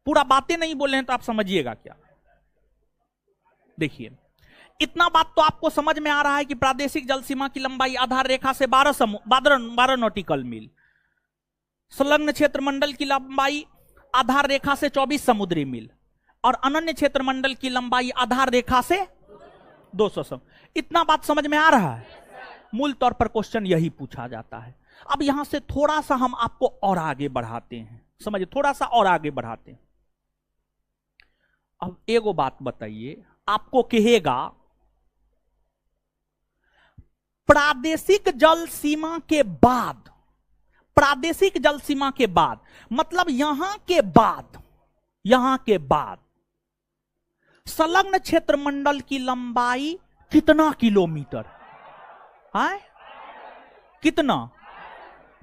Speaker 1: पूरा बातें नहीं बोल रहे हैं तो आप समझिएगा क्या। देखिए इतना बात तो आपको समझ में आ रहा है कि प्रादेशिक जल सीमा की लंबाई आधार रेखा से 12 नॉटिकल मील, संलग्न क्षेत्र मंडल की लंबाई आधार रेखा से 24 समुद्री मील, और अनन्य क्षेत्र मंडल की लंबाई आधार रेखा से 200। इतना बात समझ में आ रहा है? मूल तौर पर क्वेश्चन यही पूछा जाता है। अब यहां से थोड़ा सा हम आपको और आगे बढ़ाते हैं, समझिए, थोड़ा सा और आगे बढ़ाते हैं। अब एगो बात बताइए, आपको कहेगा प्रादेशिक जल सीमा के बाद, प्रादेशिक जल सीमा के बाद मतलब यहां के बाद, यहां के बाद संलग्न क्षेत्र मंडल की लंबाई कितना किलोमीटर है? कितना?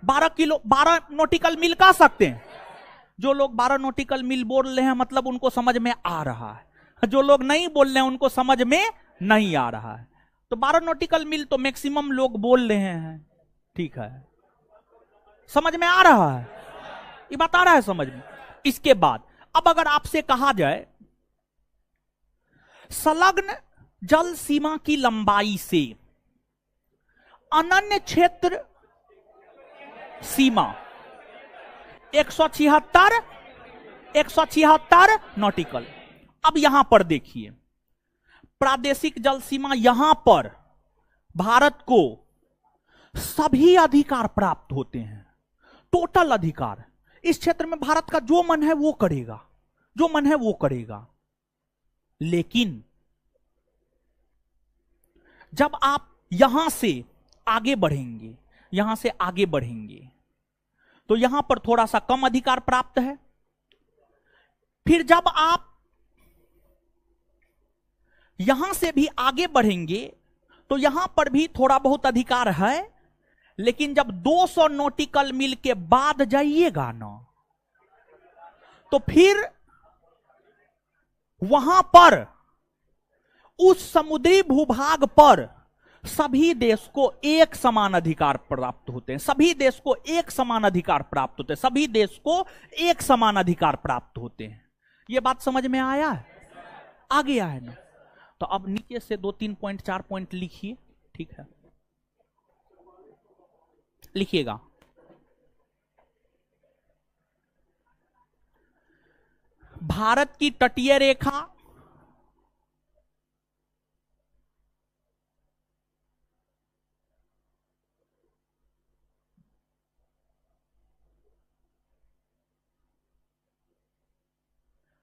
Speaker 1: 12 नॉटिकल मील कह सकते हैं। जो लोग 12 नॉटिकल मील बोल रहे हैं मतलब उनको समझ में आ रहा है, जो लोग नहीं बोल रहे हैं उनको समझ में नहीं आ रहा है। तो 12 नॉटिकल मील तो मैक्सिमम लोग बोल रहे हैं, ठीक है, समझ में आ रहा है, ये बता रहा है समझ में। इसके बाद अब अगर आपसे कहा जाए संलग्न जल सीमा की लंबाई से अनन्य क्षेत्र सीमा 176 नॉटिकल। अब यहां पर देखिए प्रादेशिक जल सीमा, यहां पर भारत को सभी अधिकार प्राप्त होते हैं, टोटल अधिकार। इस क्षेत्र में भारत का जो मन है वो करेगा, जो मन है वो करेगा। लेकिन जब आप यहां से आगे बढ़ेंगे, यहां से आगे बढ़ेंगे तो यहां पर थोड़ा सा कम अधिकार प्राप्त है। फिर जब आप यहां से भी आगे बढ़ेंगे तो यहां पर भी थोड़ा बहुत अधिकार है, लेकिन जब 200 नॉटिकल मील के बाद जाइएगा ना, तो फिर वहां पर उस समुद्री भूभाग पर सभी देश को एक समान अधिकार प्राप्त होते हैं, सभी देश को एक समान अधिकार प्राप्त होते हैं, सभी देश को एक समान अधिकार प्राप्त होते हैं। यह बात समझ में आया है? आ गया है ना? तो अब नीचे से 2, 3 पॉइंट, 4 पॉइंट लिखिए, ठीक है, लिखिएगा। भारत की तटीय रेखा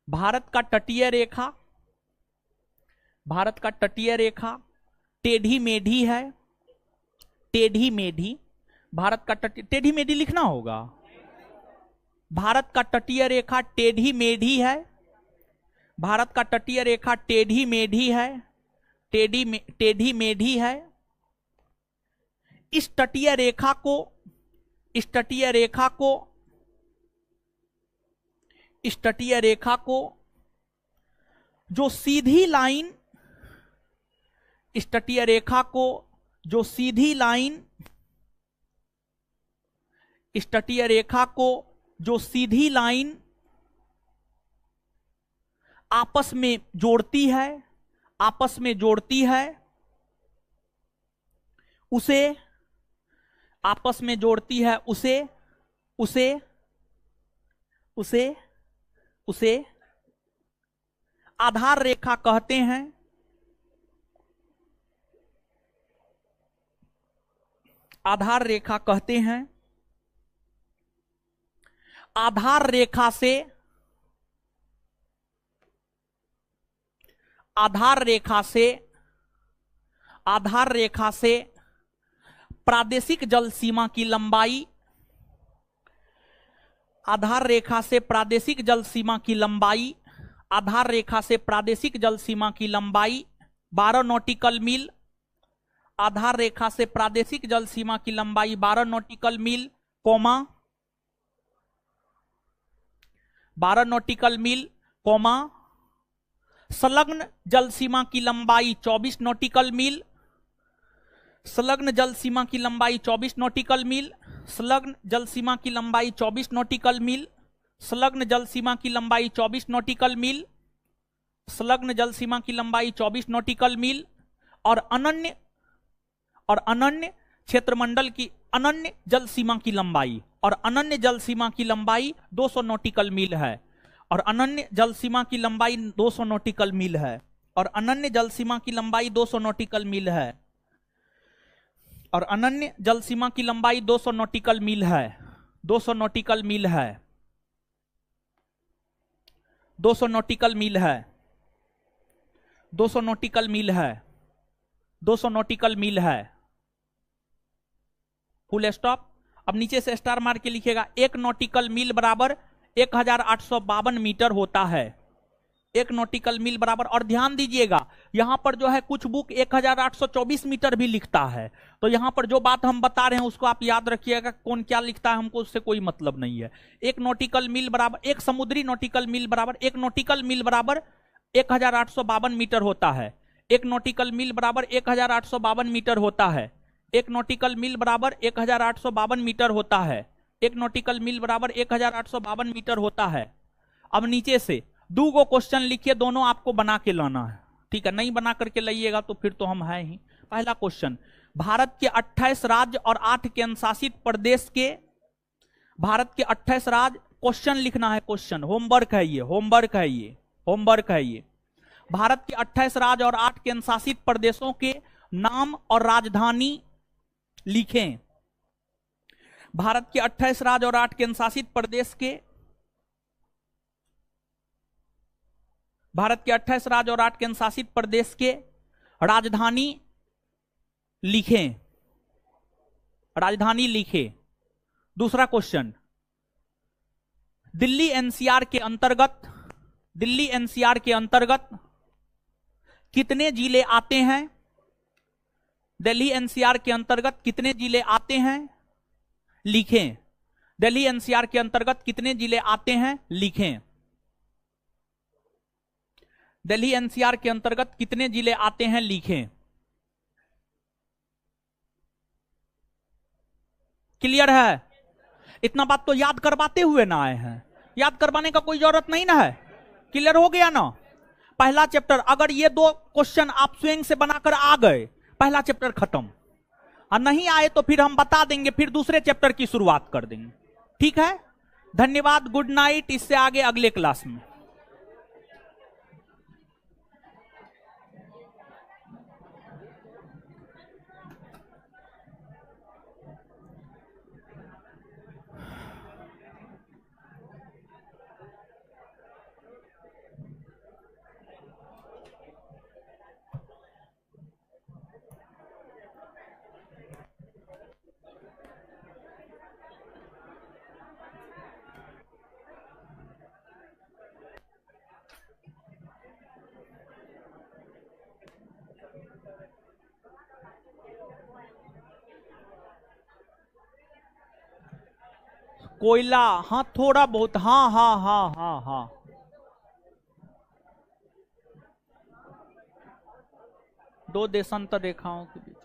Speaker 1: भारत का तटीय रेखा, भारत का तटीय रेखा टेढ़ी मेढ़ी है, टेढ़ी मेढ़ी, भारत का टेढ़ी मेढ़ी लिखना होगा। भारत का तटीय रेखा टेढ़ी मेढ़ी है, भारत का तटीय रेखा टेढ़ी मेढ़ी है, टेढ़ी मेढ़ी है। इस तटीय रेखा को, इस तटीय रेखा को इस तटीय रेखा को जो सीधी लाइन, इस तटीय रेखा को जो सीधी लाइन, इस तटीय रेखा को जो सीधी लाइन आपस में जोड़ती है, आपस में जोड़ती है, उसे आपस में जोड़ती है, उसे उसे उसे उसे आधार रेखा कहते हैं। आधार रेखा कहते हैं। आधार रेखा से, आधार रेखा से, आधार रेखा से प्रादेशिक जल सीमा की लंबाई, आधार रेखा से प्रादेशिक जल सीमा की लंबाई, आधार रेखा से प्रादेशिक जल सीमा की लंबाई 12 नॉटिकल मील, आधार रेखा से प्रादेशिक जल सीमा की लंबाई 12 नॉटिकल मील, कोमा 12 नॉटिकल मील, कोमा संलग्न जल सीमा की लंबाई 24 नॉटिकल मील, संलग्न जल सीमा की लंबाई 24 नॉटिकल मील, संलग्न जल सीमा की लंबाई 24 नॉटिकल मील, संलग्न जल सीमा की लंबाई 24 नॉटिकल मील, संलग्न जल सीमा की लंबाई 24 नॉटिकल मील, और अनन्य क्षेत्रमंडल की अनन्य जल सीमा की लंबाई, और अनन्य जल सीमा की लंबाई 200 नॉटिकल मील है, और अनन्य जल सीमा की लंबाई 200 नॉटिकल मील है, और अनन्य जल सीमा की लंबाई 200 नॉटिकल मील है, और अनन्य जल सीमा की लंबाई 200 नॉटिकल मील है, 200 नॉटिकल मील है, 200 नॉटिकल मील है, 200 नॉटिकल मील है, 200 नॉटिकल मील है। Full stop. अब नीचे से स्टार मार के लिखिएगा। 1 नॉटिकल मील बराबर 1852 मीटर होता है। 1 नॉटिकल मील बराबर, और ध्यान दीजिएगा यहां पर जो है कुछ बुक 1824 मीटर भी लिखता है, तो यहां पर जो बात हम बता रहे हैं उसको आप याद रखिएगा। कौन क्या लिखता है हमको उससे कोई मतलब नहीं है। 1 नॉटिकल मील बराबर, 1 समुद्री नॉटिकल मील बराबर, 1 नॉटिकल मील बराबर 1852 मीटर होता है। 1 नॉटिकल मील बराबर 1852 मीटर होता है। 1 नॉटिकल मील बराबर 1852 मीटर होता है। 1 नॉटिकल मील बराबर 1852 मीटर होता है। अब नीचे से 2 क्वेश्चन लिखिए, दोनों आपको बना के लाना है, ठीक है। नहीं बना करके लाइएगा तो फिर तो हम हैं ही। पहला क्वेश्चन, भारत के 28 राज्य और 8 केंद्र शासित प्रदेश के, भारत के 28 राज्य, क्वेश्चन लिखना है, क्वेश्चन, होमवर्क है ये, होमवर्क है ये, होमवर्क है ये। भारत के 28 राज्य और 8 केंद्र शासित प्रदेशों के नाम और राजधानी लिखें। भारत के 28 राज्य और 8 केंद्र शासित प्रदेश के, भारत के 28 राज्य और 8 केंद्र शासित प्रदेश के राजधानी लिखें, राजधानी लिखें। दूसरा क्वेश्चन, दिल्ली एनसीआर के अंतर्गत, दिल्ली एनसीआर के अंतर्गत कितने जिले आते हैं? दिल्ली एनसीआर के अंतर्गत कितने जिले आते हैं? लिखें। दिल्ली एनसीआर के अंतर्गत कितने जिले आते हैं? लिखें। दिल्ली एनसीआर के अंतर्गत कितने जिले आते हैं? लिखें। क्लियर है? इतना बात तो याद करवाते हुए ना आए हैं, याद करवाने का कोई जरूरत नहीं ना है। क्लियर हो गया ना? पहला चैप्टर, अगर ये 2 क्वेश्चन आप स्वयं से बनाकर आ गए, पहला चैप्टर खत्म। और नहीं आए तो फिर हम बता देंगे, फिर दूसरे चैप्टर की शुरुआत कर देंगे। ठीक है, धन्यवाद, गुड नाइट। इससे आगे अगले क्लास में। कोयला, हाँ थोड़ा बहुत, हाँ हाँ हाँ हाँ हाँ। दो देशांतर रेखाओं के बीच।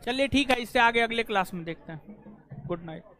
Speaker 1: चलिए ठीक है, इससे आगे अगले क्लास में देखते हैं। Good night.